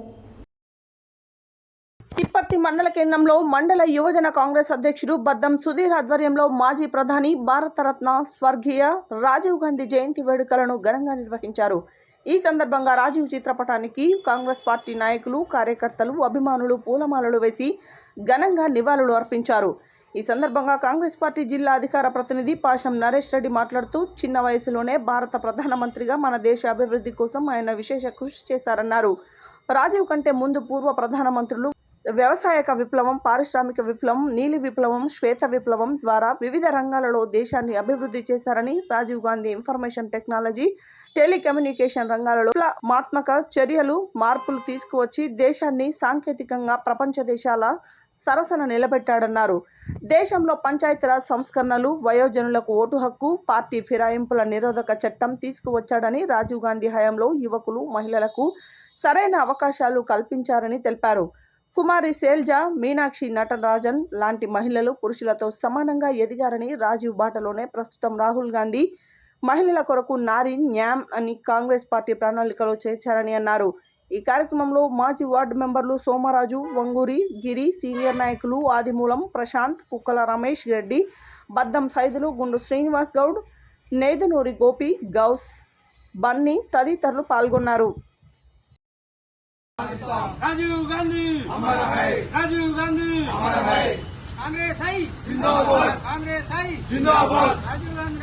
తిప్పర్తి మండల కేంద్రంలో మండల యువజన కాంగ్రెస్ అధ్యక్షుడు బద్దం సుధీర్ ఆధ్వర్యంలో మాజీ ప్రధాని భారతరత్న స్వర్గీయ రాజీవ్ గాంధీ జయంతి వేడుకలను ఘనంగా నిర్వహించారు. ఈ సందర్భంగా రాజీవ్ చిత్రపటానికి కాంగ్రెస్ పార్టీ నాయకులు, కార్యకర్తలు, అభిమానులు పూలమాలలు వేసి ఘనంగా నివాళులు అర్పించారు. ఈ సందర్భంగా కాంగ్రెస్ పార్టీ జిల్లా అధికార ప్రతినిధి పాషం నరేష్ రెడ్డి మాట్లాడుతూ, చిన్న వయసులోనే భారత ప్రధానమంత్రిగా మన దేశ అభివృద్ధి కోసం ఆయన విశేష కృషి చేశారన్నారు. రాజీవ్ కంటే ముందు పూర్వ ప్రధానమంత్రులు వ్యవసాయక విప్లవం, పారిశ్రామిక విప్లవం, నీలి విప్లవం, శ్వేత విప్లవం ద్వారా వివిధ రంగాలలో దేశాన్ని అభివృద్ధి చేశారని, Rajiv Gandhi information technology, telecommunication రంగాలలో విప్లవాత్మక చర్యలు, మార్పులు తీసుకువచ్చి దేశాన్ని సాంకేతికంగా ప్రపంచ దేశాల సరసన నిలబెట్టాడన్నారు. దేశంలో పంచాయతీరాజ్ సంస్కరణలు, వయోజనులకు ఓటు హక్కు, పార్టీ ఫిరాయింపుల నిరోధక చట్టం తీసుకువచ్చాడని, రాజీవ్ గాంధీ హయాంలో యువకులు, మహిళలకు సరైన అవకాశాలు కల్పించారని తెలిపారు. కుమారి శైలజ, మీనాక్షి నటరాజన్ లాంటి మహిళలు పురుషులతో సమానంగా ఎదిగారని, రాజీవ్ బాటలోనే ప్రస్తుతం రాహుల్ గాంధీ మహిళల కొరకు నారీ న్యాయం అని కాంగ్రెస్ పార్టీ ప్రణాళికలో చేర్చారని అన్నారు. ఈ కార్యక్రమంలో మాజీ వార్డు మెంబర్లు సోమరాజు, వంగూరి, గిరి, సీనియర్ నాయకులు ఆదిమూలం, ప్రశాంత్, కుక్కల రమేష్ రెడ్డి, బద్దం సైదులు, గుండు శ్రీనివాస్ గౌడ్, నేదునూరి గోపి, గౌస్, బన్నీ తదితరులు పాల్గొన్నారు. राजीव गांधी हमारा है, राजीव गांधी हमारा है, कांग्रेस है जिंदाबाद, कांग्रेस है जिंदाबाद, राजीव गांधी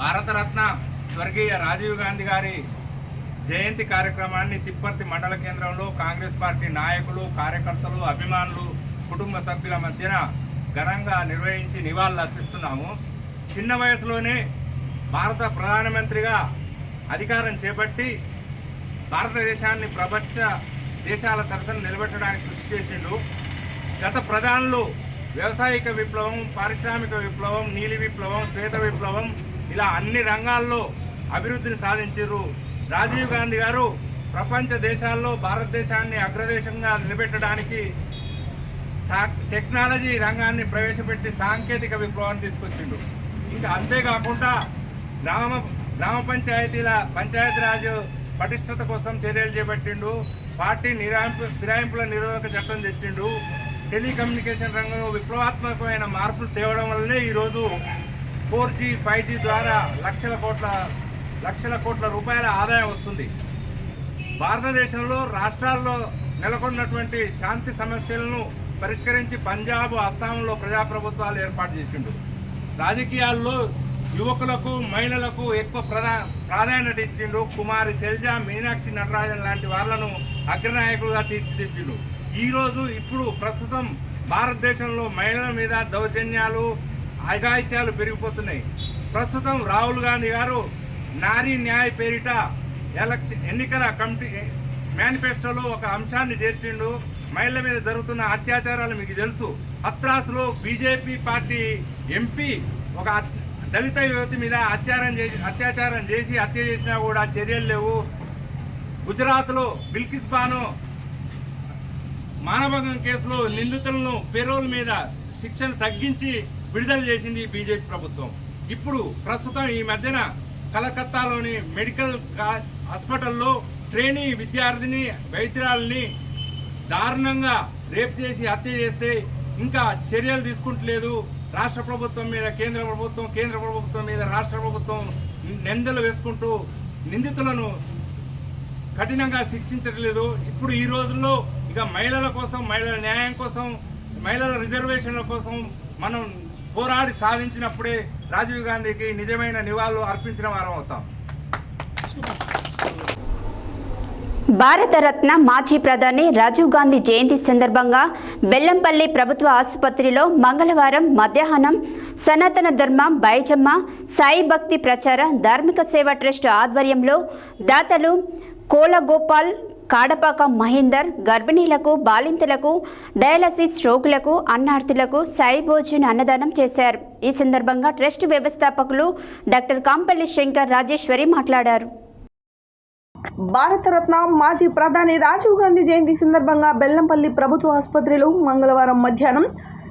భారతరత్న స్వర్గీయ రాజీవ్ గాంధీ గారి జయంతి కార్యక్రమాన్ని తిప్పర్తి మండల కేంద్రంలో కాంగ్రెస్ పార్టీ నాయకులు, కార్యకర్తలు, అభిమానులు, కుటుంబ సభ్యుల మధ్యన ఘనంగా నిర్వహించి నివాళులు అర్పిస్తున్నాము. చిన్న వయసులోనే భారత ప్రధానమంత్రిగా అధికారం చేపట్టి భారతదేశాన్ని ప్రపంచ దేశాల సరసన నిలబెట్టడానికి కృషి చేసిండు. గత ప్రధానులు వ్యవసాయిక విప్లవం, పారిశ్రామిక విప్లవం, నీలి విప్లవం, శ్వేత విప్లవం ఇలా అన్ని రంగాల్లో అభివృద్ధిని సాధించారు. రాజీవ్ గాంధీ గారు ప్రపంచ దేశాల్లో భారతదేశాన్ని అగ్రదేశంగా నిలబెట్టడానికి టెక్నాలజీ రంగాన్ని ప్రవేశపెట్టి సాంకేతిక విప్లవాన్ని తీసుకొచ్చిండు. ఇంకా అంతేకాకుండా గ్రామ పంచాయతీరాజ్ పటిష్టత కోసం చర్యలు చేపట్టిండు. పార్టీ ఫిరాయింపుల నిరోధక చట్టం తెచ్చిండు. టెలికమ్యూనికేషన్ రంగంలో విప్లవాత్మకమైన మార్పులు తేవడం వల్లనే ఈరోజు 4G 5G ద్వారా లక్షల కోట్ల రూపాయల ఆదాయం వస్తుంది. భారతదేశంలో రాష్ట్రాల్లో నెలకొన్నటువంటి శాంతి సమస్యలను పరిష్కరించి పంజాబ్, అస్సాంలో ప్రజాప్రభుత్వాలు ఏర్పాటు చేసిండు. రాజకీయాల్లో యువకులకు, మహిళలకు ఎక్కువ ప్రాధాన్యత ఇచ్చిండు. కుమారి శైలజ, మీనాక్షి నటరాజన్ లాంటి వాళ్ళను అగ్రనాయకులుగా తీర్చిదిద్దిండు. ఇప్పుడు ప్రస్తుతం భారతదేశంలో మహిళల మీద దౌర్జన్యాలు, అఘాయిత్యాలు పెరిగిపోతున్నాయి. ప్రస్తుతం రాహుల్ గాంధీ గారు నారీ న్యాయ పేరిట ఎన్నికల కమిటీ మేనిఫెస్టోలో ఒక అంశాన్ని చేర్చిండు. మహిళల మీద జరుగుతున్న అత్యాచారాలు మీకు తెలుసు. హత్రాస్లో బీజేపీ పార్టీ ఎంపీ ఒక దళిత యువతి మీద అత్యాచారం చేసి హత్య చేసినా కూడా చర్యలు లేవు. గుజరాత్లో బిల్కిస్ బాను మానభంగం కేసులో నిందితులను పెరోల్ మీద శిక్షను తగ్గించి విడుదల చేసింది బీజేపీ ప్రభుత్వం. ఇప్పుడు ప్రస్తుతం ఈ మధ్యన కలకత్తాలోని మెడికల్ హాస్పిటల్లో ట్రైనీ విద్యార్థిని వైద్యురాలని దారుణంగా రేప్ చేసి హత్య చేస్తే ఇంకా చర్యలు తీసుకుంటలేదు. రాష్ట్ర ప్రభుత్వం మీద కేంద్ర ప్రభుత్వం మీద రాష్ట్ర ప్రభుత్వం నిందలు వేసుకుంటూ నిందితులను కఠినంగా శిక్షించట్లేదు. ఇప్పుడు ఈ రోజుల్లో ఇక మహిళల కోసం, మహిళల న్యాయం కోసం, మహిళల రిజర్వేషన్ల కోసం మనం పోరాడి సాధించినప్పుడే రాజీవ్ గాంధీకి నిజమైన నివాళులు అర్పించిన వారం అవుతాం. భారతరత్న మాజీ ప్రధాని రాజీవ్ గాంధీ జయంతి సందర్భంగా బెల్లంపల్లి ప్రభుత్వ ఆసుపత్రిలో మంగళవారం మధ్యాహ్నం సనాతన ధర్మ బైజమ్మ సాయి భక్తి ప్రచార ధార్మిక సేవా ట్రస్ట్ ఆధ్వర్యంలో దాతలు కోలగోపాల్, కాడపాక మహేందర్ గర్భిణీలకు, బాలింతలకు, డయాలసిస్ రోగులకు, అన్నార్థులకు సాయి భోజన్ అన్నదానం చేశారు. ఈ సందర్భంగా ట్రస్ట్ వ్యవస్థాపకులు డాక్టర్ కాంపల్లి శంకర్ రాజేశ్వరి మాట్లాడారు. భారతరత్న మాజీ ప్రధాని రాజీవ్ గాంధీ జయంతి సందర్భంగా బెల్లంపల్లి ప్రభుత్వ ఆసుపత్రిలో మంగళవారం మధ్యాహ్నం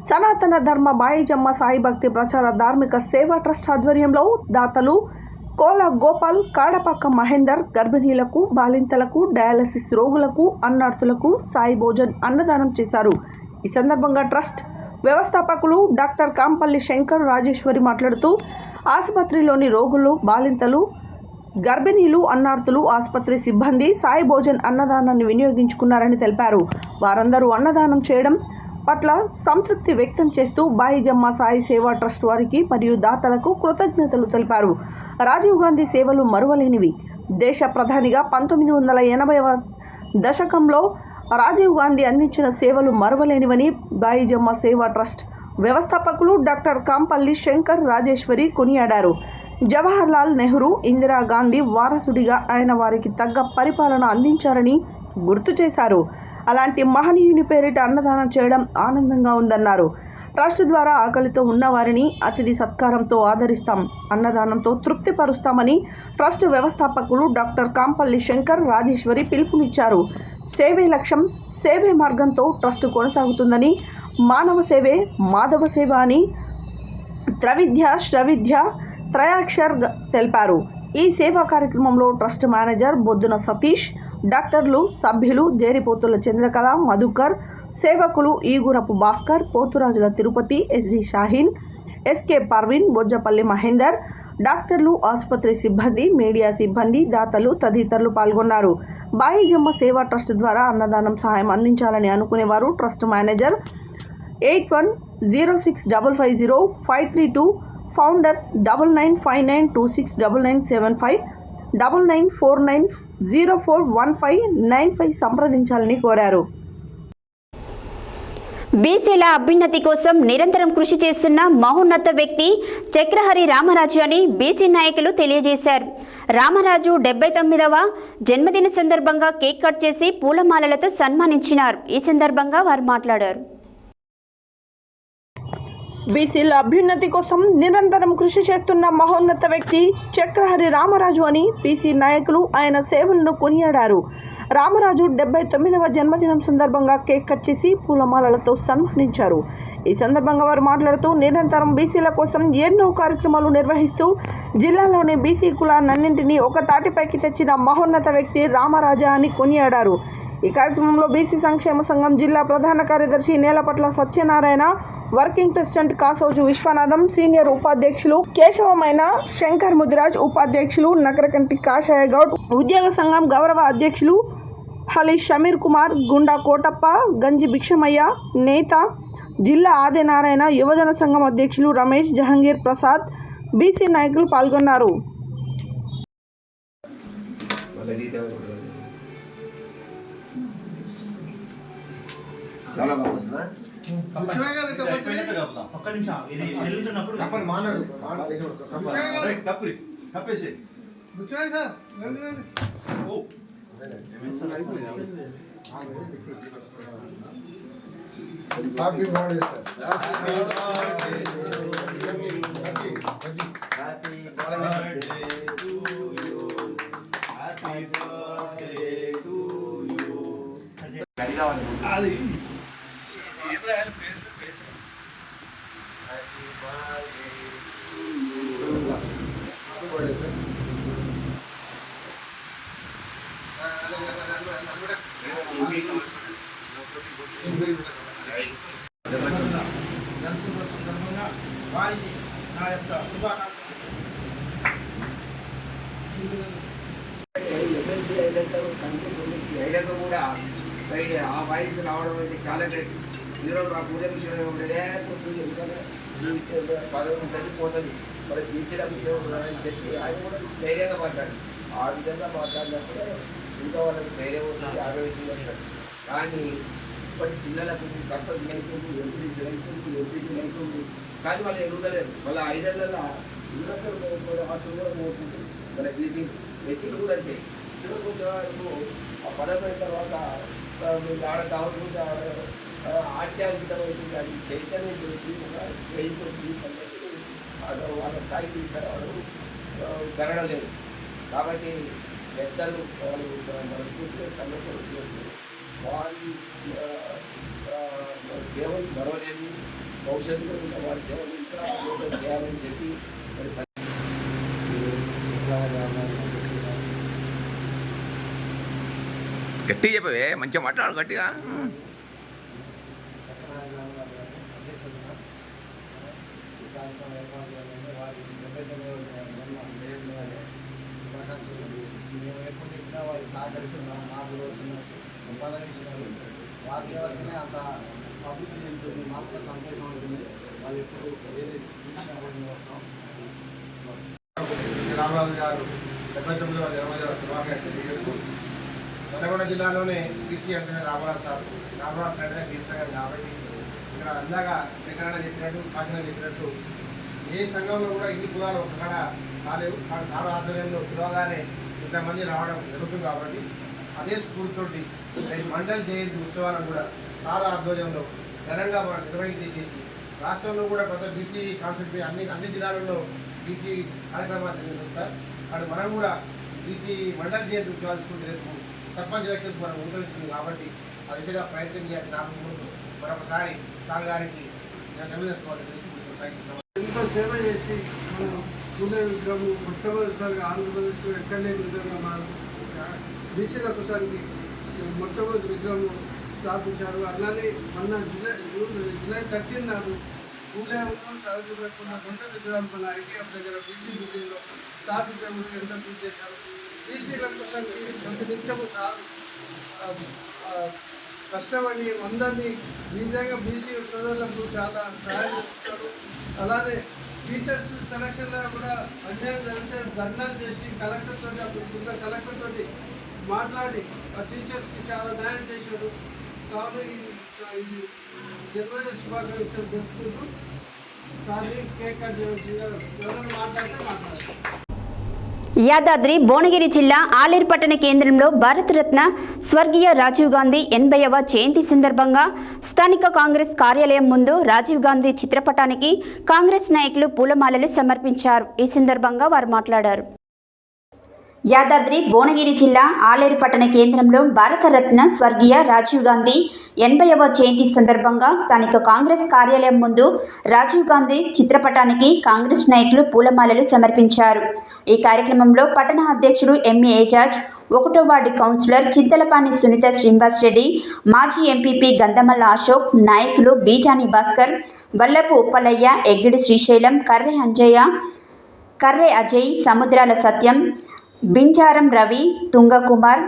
సనాతన ధర్మ బాయిజమ్మ సాయి భక్తి ప్రచార ధార్మిక సేవా ట్రస్ట్ ఆధ్వర్యంలో దాతలు కోల గోపాల్, కాడపాక మహేందర్ గర్భిణీలకు, బాలింతలకు, డయాలసిస్ రోగులకు, అన్నార్థులకు సాయి భోజన్ అన్నదానం చేశారు. ఈ సందర్భంగా ట్రస్ట్ వ్యవస్థాపకులు డాక్టర్ కాంపల్లి శంకర్ రాజేశ్వరి మాట్లాడుతూ ఆసుపత్రిలోని రోగులు, బాలింతలు, గర్భిణీలు, అన్నార్థులు, ఆసుపత్రి సిబ్బంది సాయి భోజన్ అన్నదానాన్ని వినియోగించుకున్నారని తెలిపారు. వారందరూ అన్నదానం చేయడం పట్ల సంతృప్తి వ్యక్తం చేస్తూ బాయిజమ్మ సాయి సేవా ట్రస్ట్ వారికి మరియు దాతలకు కృతజ్ఞతలు తెలిపారు. రాజీవ్ గాంధీ సేవలు మరువలేనివి. దేశ ప్రధానిగా 1980వ దశకంలో రాజీవ్ గాంధీ అందించిన సేవలు మరువలేనివని బాయిజమ్మ సేవా ట్రస్ట్ వ్యవస్థాపకులు డాక్టర్ కాంపల్లి శంకర్ రాజేశ్వరి కొనియాడారు. జవహర్లాల్ నెహ్రూ, ఇందిరాగాంధీ వారసుడిగా ఆయన వారికి తగ్గ పరిపాలన అందించారని గుర్తు చేశారు. అలాంటి మహనీయుని పేరిట అన్నదానం చేయడం ఆనందంగా ఉందన్నారు. ట్రస్ట్ ద్వారా ఆకలితో ఉన్నవారిని అతిథి సత్కారంతో ఆదరిస్తాం, అన్నదానంతో తృప్తిపరుస్తామని ట్రస్ట్ వ్యవస్థాపకులు డాక్టర్ కాంపల్లి శంకర్ రాజేశ్వరి పిలుపునిచ్చారు. సేవే లక్ష్యం, సేవే మార్గంతో ట్రస్ట్ కొనసాగుతుందని, మానవ సేవే మాధవ సేవ అని త్రవిద్య శ్రవిద్య త్రయాక్షర్ తెలిపారు. ఈ సేవా కార్యక్రమంలో ట్రస్ట్ మేనేజర్ బొద్దున సతీష్, డాక్టర్లు, సభ్యులు జేరిపోతుల చంద్రకళ, మధుకర్, సేవకులు ఈగురపు భాస్కర్, పోతురాజుల తిరుపతి, ఎస్డి షాహీన్, ఎస్కే పర్వీన్, బొజ్జపల్లి మహేందర్, డాక్టర్లు, ఆసుపత్రి సిబ్బంది, మీడియా సిబ్బంది, దాతలు తదితరులు పాల్గొన్నారు. బాయిజమ్మ సేవా ట్రస్ట్ ద్వారా అన్నదానం సహాయం అందించాలని అనుకునేవారు ట్రస్ట్ మేనేజర్ 8106550532, ఫౌండర్స్ 9959269975, 9949041595 సంప్రదించాలని కోరారు. బీసీల అభ్యున్నతి కోసం నిరంతరం కృషి చేస్తున్న మహోన్నత వ్యక్తి చక్రహరి రామరాజు అని బీసీ నాయకులు తెలియజేశారు. రామరాజు 79వ జన్మదిన సందర్భంగా కేక్ కట్ చేసి పూలమాలలతో సన్మానించినారు. ఈ సందర్భంగా వారు మాట్లాడారు. బీసీల అభ్యున్నతి కోసం నిరంతరం కృషి చేస్తున్న మహోన్నత వ్యక్తి చక్రహరి రామరాజు అని బీసీ నాయకులు ఆయన సేవలను కొనియాడారు. రామరాజు 79వ జన్మదినం సందర్భంగా కేక్ కట్ చేసి పూలమాలలతో సన్మానించారు. ఈ సందర్భంగా వారు మాట్లాడుతూ నిరంతరం బీసీల కోసం ఎన్నో కార్యక్రమాలు నిర్వహిస్తూ జిల్లాలోని బీసీ కులాలన్నింటినీ ఒక తాటిపైకి తెచ్చిన మహోన్నత వ్యక్తి రామరాజా అని కొనియాడారు. ఈ కార్యక్రమంలో బీసీ సంక్షేమ సంఘం జిల్లా ప్రధాన కార్యదర్శి Nelapatla Satyanarayana, working president Kasoju Vishwanatham, senior ఉపాధ్యక్షులు కేశవమైన శంకర్ ముదిరాజ్, ఉపాధ్యక్షులు నకరకంటి కాషాయ గౌడ్, ఉద్యోగ సంఘం గౌరవ అధ్యక్షులు హలి షమీర్ కుమార్, గుండా కోటప్ప, గంజి భిక్షమయ్య, నేత జిల్లా ఆదినారాయణ, యువజన సంఘం అధ్యక్షులు రమేష్, జహంగీర్ ప్రసాద్, బీసీ నాయకులు పాల్గొన్నారు. చాలా బాగుంది. ఒక్క నిమిషం ఇది వెళ్తున్నప్పుడు హ్యాపీ బర్త్డే సార్. అది సందర్భంగా వారికి నా యొక్క శుభాకాంక్షలు. ఎమ్మెల్సీ ఐడియాతో కూడా ఆ వాయిస్ రావడం అయితే చాలా గ్రేట్. ఈరోజు నాకు పూజ విషయం ఉండేదే ఎందుకంటే పదవి ఉంటుంది పోతుంది, మరి బీసీలకు అని చెప్పి ఆయన కూడా ధైర్యంగా మాట్లాడు. ఆ విధంగా మాట్లాడినప్పుడే ఇంకా వాళ్ళకి ధైర్యం వస్తుంది, ఆవేశం వస్తుంది. కానీ ఇప్పటి పిల్లలకు సర్పంచ్ అవుతుంది, ఎంపీసీ అవుతుంది, ఎంపీటీ అవుతుంది, కానీ వాళ్ళు ఎదుగుతలేరు. వాళ్ళ 5 ఏళ్ళ ఇళ్ళలో సుందరం అవుతుంది. మన ఎస్సీలు కూడా అంటే చివరికి వచ్చే వరకు ఆ పదవి అయిన తర్వాత ఆడ కావచ్చు ఆధ్యాత్మికత అవుతుంది. అది చైతన్యం చేసి ఒక స్టేజ్కి వచ్చి వాళ్ళ స్థాయి తీసుకురావడం జరగలేదు. కాబట్టి పెద్దలు వాళ్ళు మనస్ఫూర్తిగా సంఘటనలు చేస్తూ వారి సేవలు మరవలేదు. భవిష్యత్తులో ఉన్న వారి సేవలు ఇంకా అభివృద్ధి చేయాలని చెప్పి గట్టి చెప్పవే, మంచిగా మాట్లాడు గట్టిగా. వారికి ఎవరికైనా అంత అభివృద్ధి చెందుతుంది, మాకు సంతోషం ఉంటుంది. వాళ్ళు ఎప్పుడు ఏది రామరాజు గారు 79వ జన్మదిన శుభాకాంక్షలు తెలియజేసుకుంటూ, నల్గొండ జిల్లాలోనే బీసీ అంటే రామరాజు సార్ అంటే బీసీ సంఘం. కాబట్టి ఇక్కడ అందాగా శంకరన్న చెప్పినట్టు, కాకినా చెప్పినట్టు ఏ సంఘంలో కూడా ఇన్ని కులాలు ఒక కాడ కాలేవు. సార్ ఆధ్వర్యంలో పిలవగానే ఇంతమంది రావడం జరుగుతుంది. కాబట్టి అదే స్ఫూర్తితోటి మండల జయంతి ఉత్సవాలను కూడా సార్ ఆధ్వర్యంలో ఘనంగా మనం నిర్వహించేసి రాష్ట్రంలో కూడా కొంత బీసీ కాన్సెప్ట్ అన్ని జిల్లాలలో బీసీ కార్యక్రమాలు నిర్వహిస్తారు. అక్కడ మనం కూడా బీసీ మండల జయంతి ఉత్సవాలు తీసుకుంటే రేపు సర్పంచ్ ఎలక్షన్స్ మనం ముందుంటుంది. కాబట్టి ఆ దిశగా ప్రయత్నం చేయాలి. సార్ ముందు మరొకసారి సార్ గారికి ఎంతో సేవ చేసి మనం పూజ విగ్రహం మొట్టమొదటిసారిగా ఆంధ్రప్రదేశ్లో ఎక్కడ లేని విధంగా మనం బీసీల కోసానికి మొట్టమొదటి విగ్రహం స్థాపించారు. అలానే మొన్న జూలై 13 నాడు పూజలో సాగుతున్న 2 విగ్రహాలు మన ఐటీఎఫ్ దగ్గర బీసీ బిల్డింగ్లో స్థాపించడానికి ఎంత కృషి చేశారు. బీసీల కోసానికి ప్రతినిత్యము కష్టపడి అందరినీ నిజంగా బీసీ సోదరులకు చాలా సహాయం చేస్తారు. అలానే టీచర్స్ సెలక్షన్లో కూడా అన్యాయం జరిగితే ధర్నాలు చేసి కలెక్టర్ తోటి మాట్లాడి ఆ టీచర్స్కి చాలా న్యాయం చేశారు. కాబట్టి ఈ జన్మదిన శుభాకాంక్షలు జరుపుకుంటూ కానీ కేక్ కట్ ఎవరైనా మాట్లాడతారు. యాదాద్రి భువనగిరి జిల్లా ఆలేరు పట్టణ కేంద్రంలో భారతరత్న స్వర్గీయ రాజీవ్ గాంధీ 80వ జయంతి సందర్భంగా స్థానిక కాంగ్రెస్ కార్యాలయం ముందు రాజీవ్ గాంధీ చిత్రపటానికి కాంగ్రెస్ నాయకులు పూలమాలలు సమర్పించారు. ఈ సందర్భంగా వారు మాట్లాడారు. యాదాద్రి భువనగిరి జిల్లా ఆలేరు పట్టణ కేంద్రంలో భారతరత్న స్వర్గీయ రాజీవ్ గాంధీ 80వ జయంతి సందర్భంగా స్థానిక కాంగ్రెస్ కార్యాలయం ముందు రాజీవ్ గాంధీ చిత్రపటానికి కాంగ్రెస్ నాయకులు పూలమాలలు సమర్పించారు. ఈ కార్యక్రమంలో పట్టణ అధ్యక్షుడు ఎంఏ ఏజాజ్, 1వ వార్డు కౌన్సిలర్ చింతలపాని సునీత శ్రీనివాస్ రెడ్డి, మాజీ ఎంపీపీ గంధమల్ల అశోక్, నాయకులు బీజాని భాస్కర్, వల్లపు ఉప్పలయ్య, ఎగ్గిడి శ్రీశైలం, కర్రె అంజయ్య, కర్రె అజయ్, సముద్రాల సత్యం, బింజారం రవి, తుంగకుమార్,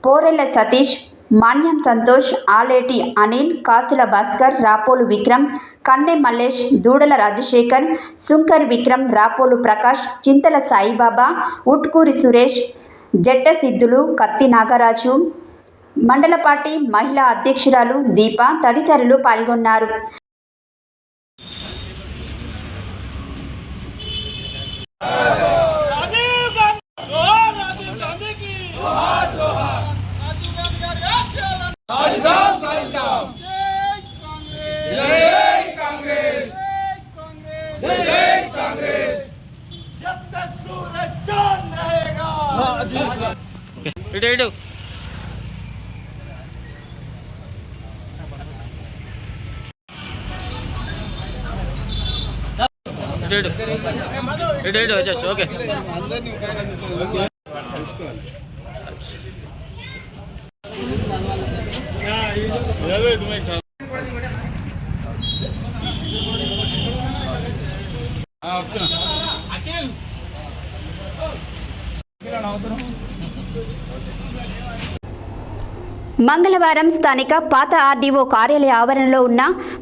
పోరెల్ల సతీష్, మాన్యం సంతోష్, ఆలేటి అనిల్, కాసుల భాస్కర్, రాపోలు విక్రమ్, కన్నె మల్లేష్, దూడల రాజశేఖర్, సుంకర్ విక్రమ్, రాపోలు ప్రకాష్, చింతల సాయిబాబా, ఉట్కూరి సురేష్, జట్ట సిద్ధులు, కత్తి నాగరాజు, మండల పార్టీ మహిళా అధ్యక్షురాలు దీప తదితరులు పాల్గొన్నారు. మంగళవారం స్థానిక పాత ఆర్డీఓ కార్యాలయ ఆవరణలో ఉన్న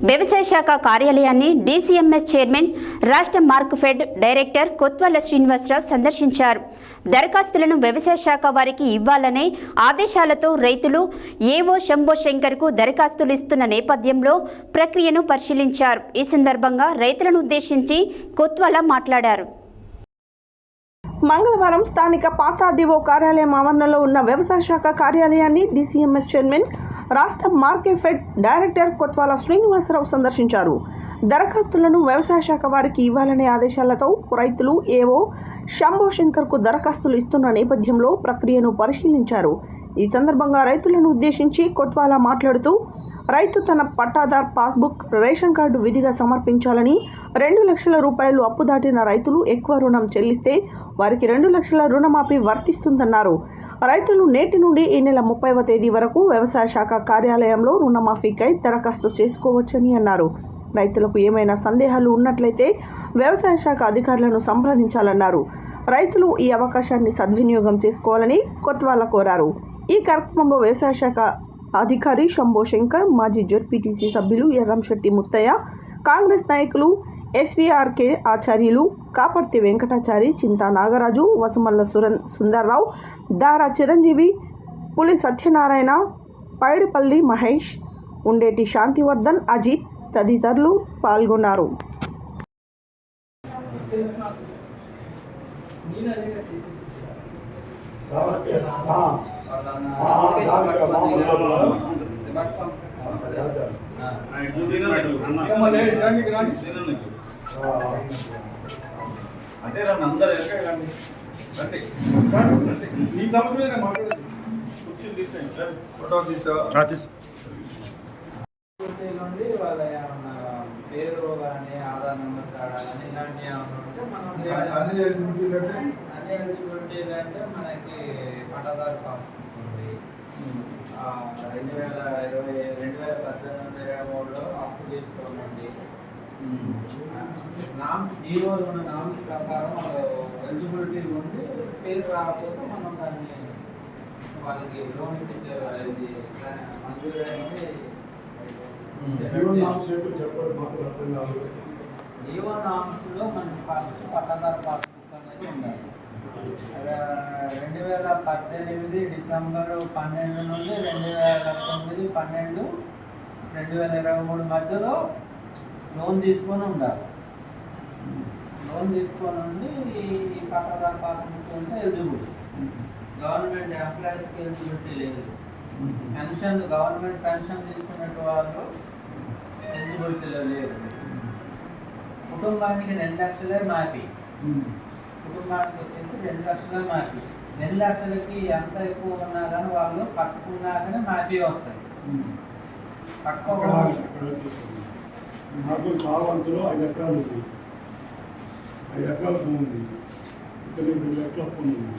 వ్యవసాయ శాఖ కార్యాలయాన్ని డీసీఎంఎస్ చైర్మన్, రాష్ట్ర మార్క్ఫెడ్ డైరెక్టర్ కొత్వాల శ్రీనివాసరావు సందర్శించారు. దరఖాస్తులను వ్యవసాయ శాఖ వారికి ఇవ్వాలనే ఆదేశాలతో రైతులు ఏవో శంభో శంకర్కు దరఖాస్తులు ఇస్తున్న నేపథ్యంలో ప్రక్రియను పరిశీలించారు. ఈ సందర్భంగా రైతులను ఉద్దేశించి కొత్వాల మాట్లాడారు. మంగళవారం స్థానిక పాత ఆర్డీఓ కార్యాలయం ఆవరణలో ఉన్న వ్యవసాయ శాఖ కార్యాలయాన్ని డీసీఎంఎస్ చైర్మన్, రాష్ట్ర మార్కెఫెడ్ డైరెక్టర్ కొత్వాల శ్రీనివాసరావు సందర్శించారు. దరఖాస్తులను వ్యవసాయ శాఖ వారికి ఇవ్వాలనే ఆదేశాలతో రైతులు ఏవో శంభో శంకర్కు దరఖాస్తులు ఇస్తున్న నేపథ్యంలో ప్రక్రియను పరిశీలించారు. ఈ సందర్భంగా రైతులను ఉద్దేశించి కొత్వాల మాట్లాడుతూ, రైతు తన పట్టాదార్ పాస్బుక్, రేషన్ కార్డు విధిగా సమర్పించాలని, 2 లక్షల రూపాయలు అప్పు దాటిన రైతులు ఎక్కువ రుణం చెల్లిస్తే వారికి 2 లక్షల రుణమాఫీ వర్తిస్తుందన్నారు. రైతులు నేటి నుండి ఈ నెల 30వ తేదీ వరకు వ్యవసాయ శాఖ కార్యాలయంలో రుణమాఫీకై దరఖాస్తు చేసుకోవచ్చని అన్నారు. రైతులకు ఏమైనా సందేహాలు ఉన్నట్లయితే వ్యవసాయ శాఖ అధికారులను సంప్రదించాలన్నారు. రైతులు ఈ అవకాశాన్ని సద్వినియోగం చేసుకోవాలని కొత్వాల కోరారు. ఈ కార్యక్రమంలో వ్యవసాయ శాఖ అధికారి శంభో శంకర్, మాజీ జెడ్పీటీసీ సభ్యులు ఎర్రంశెట్టి ముత్తయ్య, కాంగ్రెస్ నాయకులు ఎస్వీఆర్కే ఆచార్యులు, కాపర్తి వెంకటాచారి, చింతా నాగరాజు, వసుమల్ల సుందర్రావు, దారా చిరంజీవి, పులి సత్యనారాయణ, పైడిపల్లి మహేష్, ఉండేటి శాంతివర్ధన్, అజిత్ తదితరులు పాల్గొన్నారు. వాళ్ళ ఏమన్నా పేరు కానీ ఆధార్ నెంబర్ కానీ ఇలాంటివి ఏమన్నా ఉంటే మనం అన్ని ఎలిజిబిలిటీ అంటే మనకి పట్టాదారు పాస్బుక్ ఉంది. 2018-2023లో అప్పు తీసుకోమండి. నామ్స్ జీవోలు ఉన్న నామ్స్ ప్రకారం ఎలిజిబిలిటీ ఉండి పేరు రాకపోతే మనం దాన్ని వాళ్ళకి లోన్ ఇప్పించేది మంజూరు అయింది. జీవో నామ్స్లో మనకి ఫస్ట్ పట్టాదారు పాస్బుక్ అనేది ఉండాలి. 2018 డిసెంబర్ 12 నుండి 2019 12 2023 మధ్యలో లోన్ తీసుకొని ఉండాలి. లోన్ తీసుకొని ఉండి ఈ పట్టాదారు పాస్బుక్ ఉంటే ఎలిజిబుల్. గవర్నమెంట్ ఎంప్లాయీస్కి ఎలిజిబిలిటీ లేదు. పెన్షన్, గవర్నమెంట్ పెన్షన్ తీసుకునే వాళ్ళు ఎలిజిబిలిటీలో లేదు. కుటుంబానికి 2 లక్షలే మాఫీ. కుటుంబానికి వచ్చేసి 2 లక్షలే మాఫీ. 2 లక్షలకి ఎంత ఎక్కువ ఉన్నా కానీ వాళ్ళు కట్టుకున్నాకనే మాఫీ వస్తాయి. కట్టుకోవాలి. నాకు కావాల్సిన 5 ఎకరాలు ఉంది, 5 ఎకరాల భూమి ఉంది, ఇక్కడ 2 లక్షల భూమి ఉంది,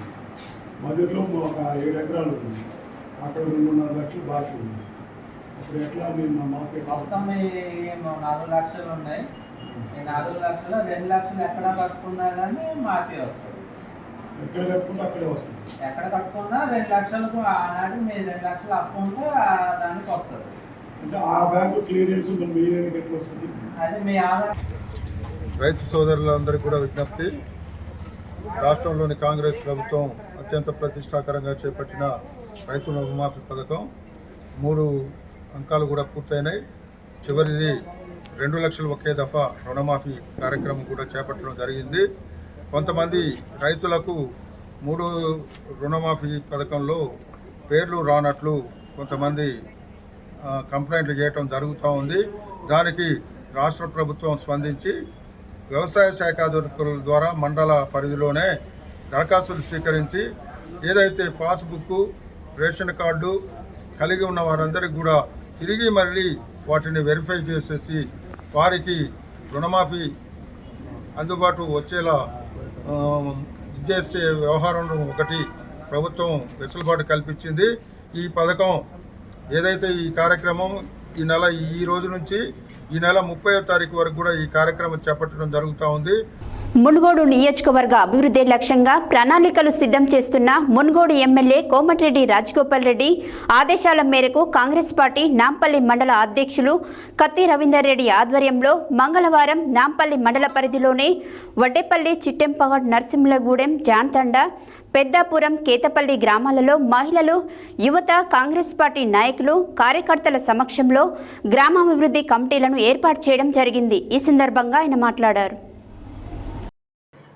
మధ్యలో ఒక 7 ఎకరాలు ఉంది, అక్కడ 2.5 లక్షలు బాకీ ఉంది. అప్పుడు ఎట్లా నేను నా మాఫీ మొత్తం 4 లక్షలు ఉన్నాయి. ఈ 4 లక్షలు 2 లక్షలు ఎక్కడ కట్టుకున్నా కానీ మాఫీ వస్తుంది. ఎక్కడ కట్టుకుంటే అక్కడే వస్తుంది. ఎక్కడ కట్టుకున్నా 2 లక్షలకు ఆనాడు మీరు 2 లక్షలు అప్పు ఉంటే దానికి వస్తుంది. అంటే ఆ బ్యాంకు క్లియరెన్స్ మీ ఎట్లా వస్తుంది? అది మీ ఆధార్. రైతు సోదరులందరికీ కూడా విజ్ఞప్తి, రాష్ట్రంలోని కాంగ్రెస్ ప్రభుత్వం అత్యంత ప్రతిష్టాకరంగా చేపట్టిన రైతు రుణమాఫీ పథకం 3 అంకాలు కూడా పూర్తయినాయి. చివరిది 2 లక్షలు ఒకే దఫా రుణమాఫీ కార్యక్రమం కూడా చేపట్టడం జరిగింది. కొంతమంది రైతులకు 3 రుణమాఫీ పథకంలో పేర్లు రానట్లు కొంతమంది కంప్లైంట్లు చేయటం జరుగుతూ ఉంది. దానికి రాష్ట్ర ప్రభుత్వం స్పందించి వ్యవసాయ శాఖ అధికారుల ద్వారా మండల పరిధిలోనే దరఖాస్తులు స్వీకరించి ఏదైతే పాస్బుక్, రేషన్ కార్డు కలిగి ఉన్న వారందరికీ కూడా తిరిగి మళ్ళీ వాటిని వెరిఫై చేసేసి వారికి రుణమాఫీ అందుబాటు వచ్చేలా చేసే వ్యవహారం ఒకటి ప్రభుత్వం వెసులుబాటు కల్పించింది. ఈ పథకం ఏదైతే ఈ కార్యక్రమం ఈ రోజు నుంచి ఈ నెల 30వ తారీఖు వరకు కూడా ఈ కార్యక్రమం చేపట్టడం జరుగుతూ ఉంది. మునుగోడు నియోజకవర్గ అభివృద్ధి లక్ష్యంగా ప్రణాళికలు సిద్ధం చేస్తున్న మునుగోడు ఎమ్మెల్యే కోమటిరెడ్డి రాజగోపాల్ రెడ్డి ఆదేశాల మేరకు కాంగ్రెస్ పార్టీ నాంపల్లి మండల అధ్యక్షులు కత్తి రవీందర్ రెడ్డి ఆధ్వర్యంలో మంగళవారం నాంపల్లి మండల పరిధిలోని వడ్డేపల్లి, చిట్టెంపగడ్, నరసింహులగూడెం, జాన్తండ, పెద్దాపురం, కేతపల్లి గ్రామాలలో మహిళలు, యువత, కాంగ్రెస్ పార్టీ నాయకులు, కార్యకర్తల సమక్షంలో గ్రామాభివృద్ధి కమిటీలను ఏర్పాటు చేయడం జరిగింది. ఈ సందర్భంగా ఆయన మాట్లాడారు.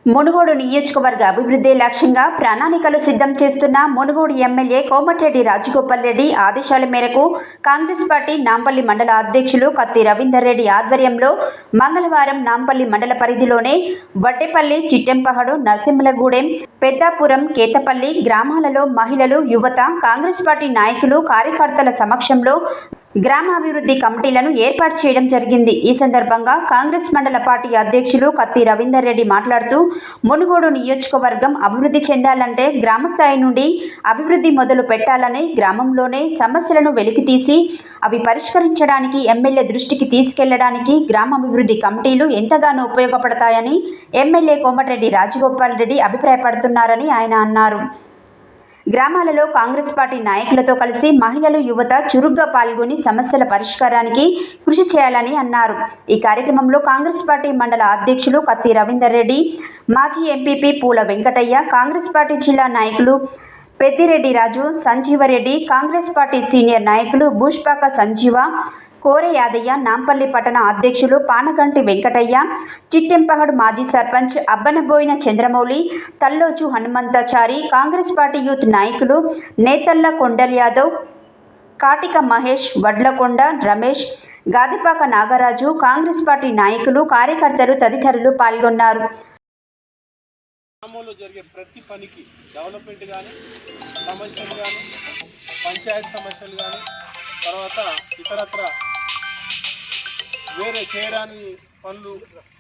మునుగోడు నియోజకవర్గ అభివృద్ధి లక్ష్యంగా ప్రణాళికలు సిద్ధం చేస్తున్న మునుగోడు ఎమ్మెల్యే కోమటిరెడ్డి రాజగోపాల్ రెడ్డి ఆదేశాల మేరకు కాంగ్రెస్ పార్టీ నాంపల్లి మండల అధ్యక్షులు కత్తి రవీందర్ రెడ్డి ఆధ్వర్యంలో మంగళవారం నాంపల్లి మండల పరిధిలోనే వడ్డేపల్లి, చిట్టెంపగడు, నరసింహులగూడెం, పెద్దాపురం, కేతపల్లి గ్రామాలలో మహిళలు, యువత, కాంగ్రెస్ పార్టీ నాయకులు, కార్యకర్తల సమక్షంలో గ్రామాభివృద్ధి కమిటీలను ఏర్పాటు చేయడం జరిగింది. ఈ సందర్భంగా కాంగ్రెస్ మండల పార్టీ అధ్యక్షులు కత్తి రవీందర్ రెడ్డి మాట్లాడుతూ మునుగోడు నియోజకవర్గం అభివృద్ధి చెందాలంటే గ్రామస్థాయి నుండి అభివృద్ధి మొదలు పెట్టాలని, గ్రామంలోనే సమస్యలను వెలికితీసి అవి పరిష్కరించడానికి ఎమ్మెల్యే దృష్టికి తీసుకెళ్లడానికి గ్రామాభివృద్ధి కమిటీలు ఎంతగానో ఉపయోగపడతాయని ఎమ్మెల్యే కోమటిరెడ్డి రాజగోపాల్ రెడ్డి అభిప్రాయపడుతున్నారని ఆయన అన్నారు. గ్రామాలలో కాంగ్రెస్ పార్టీ నాయకులతో కలిసి మహిళలు, యువత చురుగ్గా పాల్గొని సమస్యల పరిష్కారానికి కృషి చేయాలని అన్నారు. ఈ కార్యక్రమంలో కాంగ్రెస్ పార్టీ మండల అధ్యక్షులు కత్తి రవీందర్ రెడ్డి, మాజీ ఎంపీపీ పూల వెంకటయ్య, కాంగ్రెస్ పార్టీ జిల్లా నాయకులు పెద్దిరెడ్డి రాజు, సంజీవరెడ్డి, కాంగ్రెస్ పార్టీ సీనియర్ నాయకులు భూష్పాక సంజీవ, కోరె యాదయ్య, నాంపల్లి పట్టణ అధ్యక్షులు పానగంటి వెంకటయ్య, చిట్టెంపగడు మాజీ సర్పంచ్ అబ్బనబోయిన చంద్రమౌళి, తల్లోచు హనుమంతాచారి, కాంగ్రెస్ పార్టీ యూత్ నాయకులు నేతల్ల కొండల్ యాదవ్, కాటిక మహేష్, వడ్లకొండ రమేష్, గాదిపాక నాగరాజు, కాంగ్రెస్ పార్టీ నాయకులు, కార్యకర్తలు తదితరులు పాల్గొన్నారు. గ్రామంలో జరిగే ప్రతి పనికి డెవలప్మెంట్ కానీ, సమస్యలు కానీ, పంచాయతీ సమస్యలు కానీ, తర్వాత ఇతరత్ర వేరే చేయడానికి పనులు,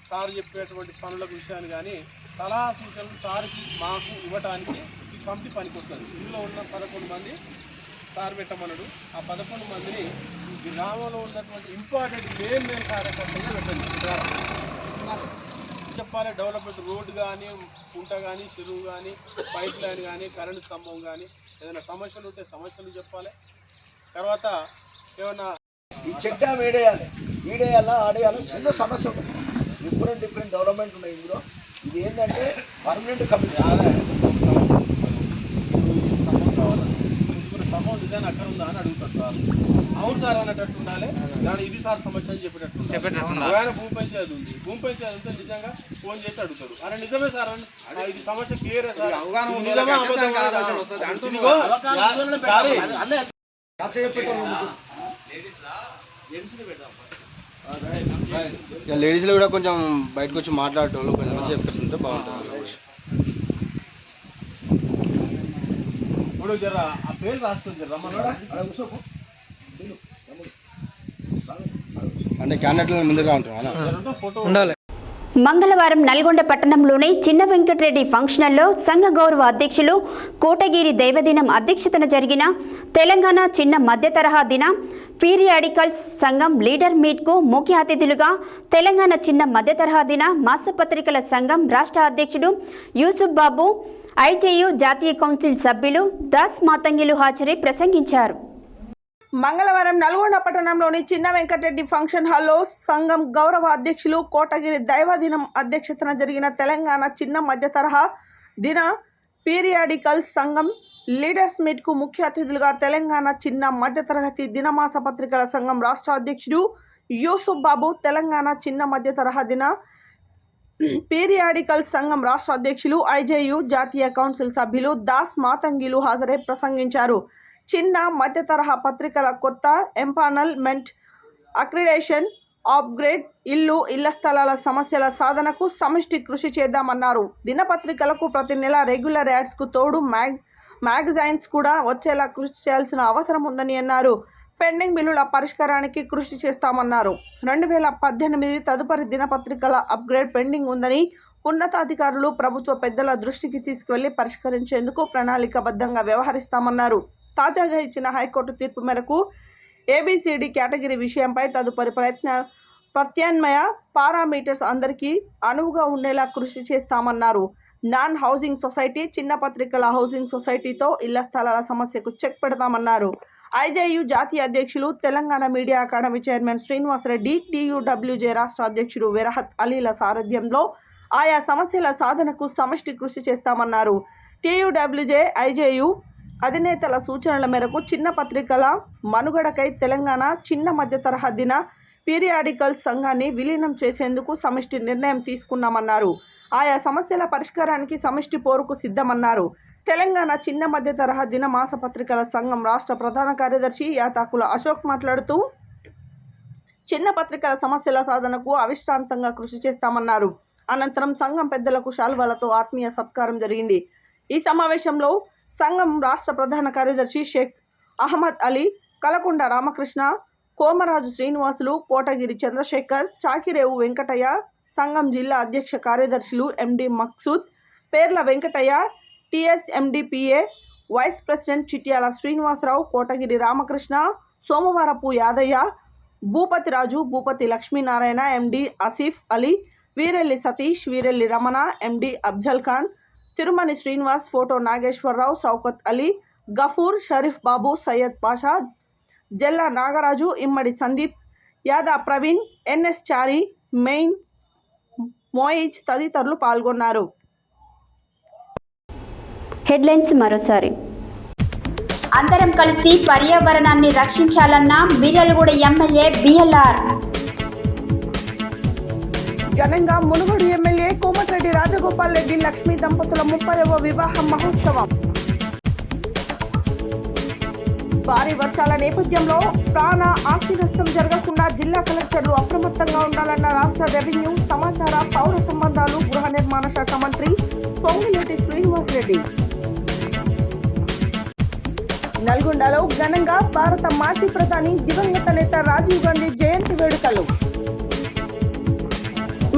సార్ చెప్పేటువంటి పనుల విషయాన్ని కానీ సలహా సూచనలు సార్కి మాకు ఇవ్వడానికి ఈ కమిటీ పనికి వస్తుంది. ఇందులో ఉన్న 11 మంది సార్ పెట్టమన్నాడు. ఆ 11 మందిని ఈ గ్రామంలో ఉన్నటువంటి ఇంపార్టెంట్ మెయిన్ కార్యకర్తగా పెట్టండి. చెప్పాలి, డెవలప్మెంట్ రోడ్డు కానీ, కుంట కానీ, చెరువు కానీ, పైప్ లైన్ కానీ, కరెంటు స్తంభం కానీ, ఏదైనా సమస్యలు ఉంటే సమస్యలు చెప్పాలి. తర్వాత ఏమన్నా ఈ చెక్ డ్యామ్ ఈడేయాలా ఆడేయాలి, ఎన్నో సమస్యలు ఉన్నాయి. డిఫరెంట్ డెవలప్మెంట్ ఉన్నాయి ఇందులో. ఇది ఏంటంటే పర్మనెంట్ కమిటీ స్తంభం డిజైన్ అక్కడ ఉందా అని అడుగుతారు సార్. అవును సార్ అనేటట్టు ఉండాలి. దాని ఇది సార్ సమస్య అని చెప్పేటట్టు ఆయన భూమి పంచాయతీ ఉంది, భూమి పంచాయతీ ఉంటే నిజంగా ఫోన్ చేసి అడుగుతాడు, అరే నిజమే సార్ అని, ఇది సమస్య క్లియరే సార్, లేడీస్లో కూడా కొంచెం బయటకు వచ్చి మాట్లాడటం కొంచెం మంచిగా చెప్తుంటే బాగుంటుంది. తమ్ముడు జర ఆ పేరు రాసుకొని జర రమ్మన్నాడా అంటే క్యాండిడేట్ల ముందుగా ఉంటాం ఫోటో ఉండాలి. మంగళవారం నల్గొండ పట్టణంలోని చిన్న వెంకటరెడ్డి ఫంక్షన్ హాల్లో సంఘ గౌరవ అధ్యక్షులు కోటగిరి దైవదినం అధ్యక్షతన జరిగిన తెలంగాణ చిన్న మధ్య తరహా దిన పీరియాడికల్స్ సంఘం లీడర్ మీట్కు ముఖ్య అతిథులుగా తెలంగాణ చిన్న మధ్య తరహా దిన మాసపత్రికల సంఘం రాష్ట్ర అధ్యక్షుడు యూసుఫ్ బాబు, ఐజేయు జాతీయ కౌన్సిల్ సభ్యులు దాస్ మాతంగిలు హాజరై ప్రసంగించారు. మంగళవారం నల్గొండ పట్టణంలోని చిన్న వెంకటరెడ్డి ఫంక్షన్ హాల్లో సంఘం గౌరవ అధ్యక్షులు కోటగిరి దైవదినం అధ్యక్షతన జరిగిన తెలంగాణ చిన్న మధ్య తరహా దిన పీరియాడికల్స్ సంఘం లీడర్స్ మీట్కు ముఖ్య అతిథులుగా తెలంగాణ చిన్న మధ్య తరగతి దినమాస పత్రికల సంఘం రాష్ట్ర అధ్యక్షుడు యూసుఫ్ బాబు, తెలంగాణ చిన్న మధ్య తరహా దిన పీరియాడికల్స్ సంఘం రాష్ట్ర అధ్యక్షులు ఐజేయు జాతీయ కౌన్సిల్ సభ్యులు దాస్ మాతంగిలు హాజరై ప్రసంగించారు. చిన్న మధ్య తరహా పత్రికల కొత్త ఎంపానల్మెంట్, అక్రిడేషన్, అప్గ్రేడ్, ఇళ్ల స్థలాల సమస్యల సాధనకు సమిష్టి కృషి చేద్దామన్నారు. దినపత్రికలకు ప్రతి నెల రెగ్యులర్ యాడ్స్కు తోడు మ్యాగజైన్స్ కూడా వచ్చేలా కృషి చేయాల్సిన అవసరం ఉందని అన్నారు. పెండింగ్ బిల్లుల పరిష్కారానికి కృషి చేస్తామన్నారు. 2018 తదుపరి దినపత్రికల అప్గ్రేడ్ పెండింగ్ ఉందని ఉన్నతాధికారులు ప్రభుత్వ పెద్దల దృష్టికి తీసుకువెళ్లి పరిష్కరించేందుకు ప్రణాళికాబద్ధంగా వ్యవహరిస్తామన్నారు. తాజాగా ఇచ్చిన హైకోర్టు తీర్పు మేరకు ABCD కేటగిరీ విషయంపై తదుపరి ప్రత్యామ్నాయ పారామీటర్స్ అందరికీ అనువుగా ఉండేలా కృషి చేస్తామన్నారు. నాన్ హౌసింగ్ సొసైటీ, చిన్న పత్రికల హౌసింగ్ సొసైటీతో ఇళ్ల స్థలాల సమస్యకు చెక్ పెడతామన్నారు. ఐజేయు జాతీయ అధ్యక్షులు, Telangana media academy chairman Srinivasareddy, TUWJ రాష్ట్ర అధ్యక్షుడు వెరహత్ అలీల సారథ్యంలో ఆయా సమస్యల సాధనకు సమిష్టి కృషి చేస్తామన్నారు. TUWJ, ఐజేయు అధినేతల సూచనల మేరకు చిన్న పత్రికల మనుగడకై తెలంగాణ చిన్న మధ్య తరహా దిన పీరియాడికల్స్ సంఘాన్ని విలీనం చేసేందుకు సమిష్టి నిర్ణయం తీసుకున్నామన్నారు. ఆయా సమస్యల పరిష్కారానికి సమిష్టి పోరుకు సిద్ధమన్నారు. తెలంగాణ చిన్న మధ్య తరహా దిన మాసపత్రికల సంఘం రాష్ట్ర ప్రధాన కార్యదర్శి యాతాకుల అశోక్ మాట్లాడుతూ, చిన్న పత్రికల సమస్యల సాధనకు అవిశ్రాంతంగా కృషి చేస్తామన్నారు. అనంతరం సంఘం పెద్దలకు శాల్వాలతో ఆత్మీయ సత్కారం జరిగింది. ఈ సమావేశంలో సంఘం రాష్ట్ర ప్రధాన కార్యదర్శి షేక్ అహ్మద్ అలీ, కలకొండ రామకృష్ణ, కోమరాజు శ్రీనివాసులు, కోటగిరి చంద్రశేఖర్, చాకిరేవు వెంకటయ్య, సంఘం జిల్లా అధ్యక్ష కార్యదర్శులు MD Maqsood, Perla Venkataiah, TSMDPA vice president Chityala Srinivasarao, Kotagiri Ramakrishna, Somavarapu Yadaiah, Bhupathi Raju, Bhupathi Lakshminarayana, MD Asif Ali, Veerelli Satish, Veerelli Ramana, MD Afzal Khan, Thirumani Srinivas, photo Nageswararao, Shaukat Ali, Gafoor, Sharif Babu, Syed Pasha, Jalla Nagaraju, Immadi Sandeep, Yada Praveen, NS Chari, మెయిన్ మోయిజ్ తదితరులు పాల్గొన్నారు. హెడ్లైన్స్ మరోసారి. అందరం కలిసి పర్యావరణాన్ని రక్షించాలన్న మిర్యాలగూడ ఎమ్మెల్యే BLR. ఘనంగా మునుగోడు ఎమ్మెల్యే కోమటిరెడ్డి రాజగోపాల్ రెడ్డి లక్ష్మీ దంపతుల 30వ వివాహ మహోత్సవం. భారీ వర్షాల నేపథ్యంలో ప్రాణ ఆస్తి నష్టం జరగకుండా జిల్లా కలెక్టర్లు అప్రమత్తంగా ఉండాలన్న రాష్ట్ర రెవెన్యూ, సమాచార, పౌర సంబంధాలు, గృహ నిర్మాణ శాఖ మంత్రి పొంగులేటి శ్రీనివాసరెడ్డి. నల్గొండలో ఘనంగా భారత మాజీ ప్రధాని దివంగత నేత రాజీవ్ గాంధీ జయంతి వేడుకలు.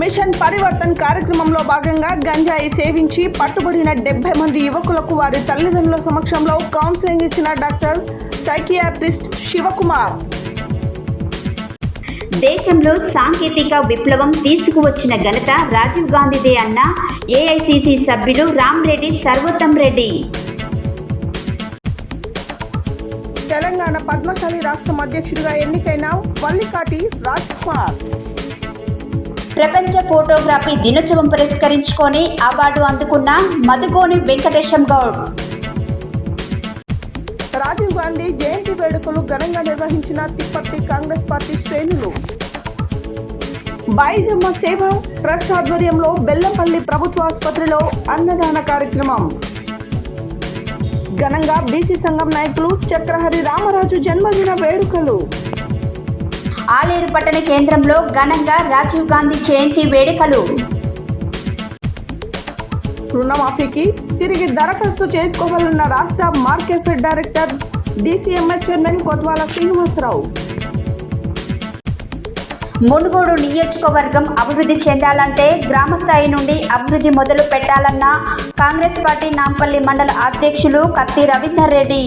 మిషన్ పరివర్తన్ కార్యక్రమంలో భాగంగా గంజాయి సేవించి పట్టుబడిన 70 మంది యువకులకు వారి తల్లిదండ్రుల సమక్షంలో కౌన్సిలింగ్ ఇచ్చిన డాక్టర్ సైకియాట్రిస్ట్ శివకుమార్. దేశంలో సాంకేతిక విప్లవం తీసుకువచ్చిన ఘనత రాజీవ్ గాంధీదే అన్న AICC సభ్యులు రామ్రెడ్డి సర్వోత్తం రెడ్డి. తెలంగాణ పద్మశాలి రాష్ట్రం అధ్యక్షుడిగా ఎన్నికైన వల్లికాటి రాజ్ కుమార్. ప్రపంచ ఫోటోగ్రఫీ దినోత్సవం పురస్కరించుకొని అవార్డు అందుకున్న మధుగోని వెంకటేశం గౌడ్. రాజీవ్ గాంధీ జయంతి వేడుకలు ఘనంగా నిర్వహించిన తిప్పర్తి కాంగ్రెస్ పార్టీ శ్రేణులు. బైజమ్మ సేవ ట్రస్ట్ ఆధ్వర్యంలో బెల్లంపల్లి ప్రభుత్వ ఆసుపత్రిలో అన్నదాన కార్యక్రమం. ఘనంగా బీసీ సంఘం నాయకులు చక్రహరి రామరాజు జన్మదిన వేడుకలు. ఆలేరు పట్టణ కేంద్రంలో ఘనంగా రాజీవ్ గాంధీ జయంతి వేడుకలు. రుణమాఫీకి తిరిగి దరఖాస్తు చేసుకోవాలన్న రాష్ట్ర market director DCMS chairman Kothwala Srinivasarao. Munugode నియోజకవర్గం అభివృద్ధి చెందాలంటే గ్రామ స్థాయి నుండి అభివృద్ధి మొదలు పెట్టాలన్న కాంగ్రెస్ పార్టీ నాంపల్లి మండల అధ్యక్షులు కత్తి రవీందర్ రెడ్డి.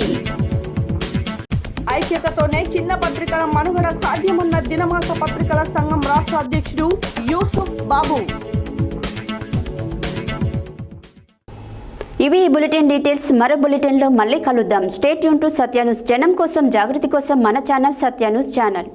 ఐక్యతతోనే చిన్న పత్రికల మనుగడ సాధ్యమన్న దినమాస పత్రికల సంఘం రాష్ట్ర అధ్యక్షుడు యూసుఫ్ బాబు. ఇవి ఈ బులెటిన్ డీటెయిల్స్. మరో బులెటిన్లో మళ్ళీ కలుద్దాం. Stay tune to Satya news. జనం కోసం, జాగృతి కోసం మన ఛానల్ సత్య న్యూస్ ఛానల్.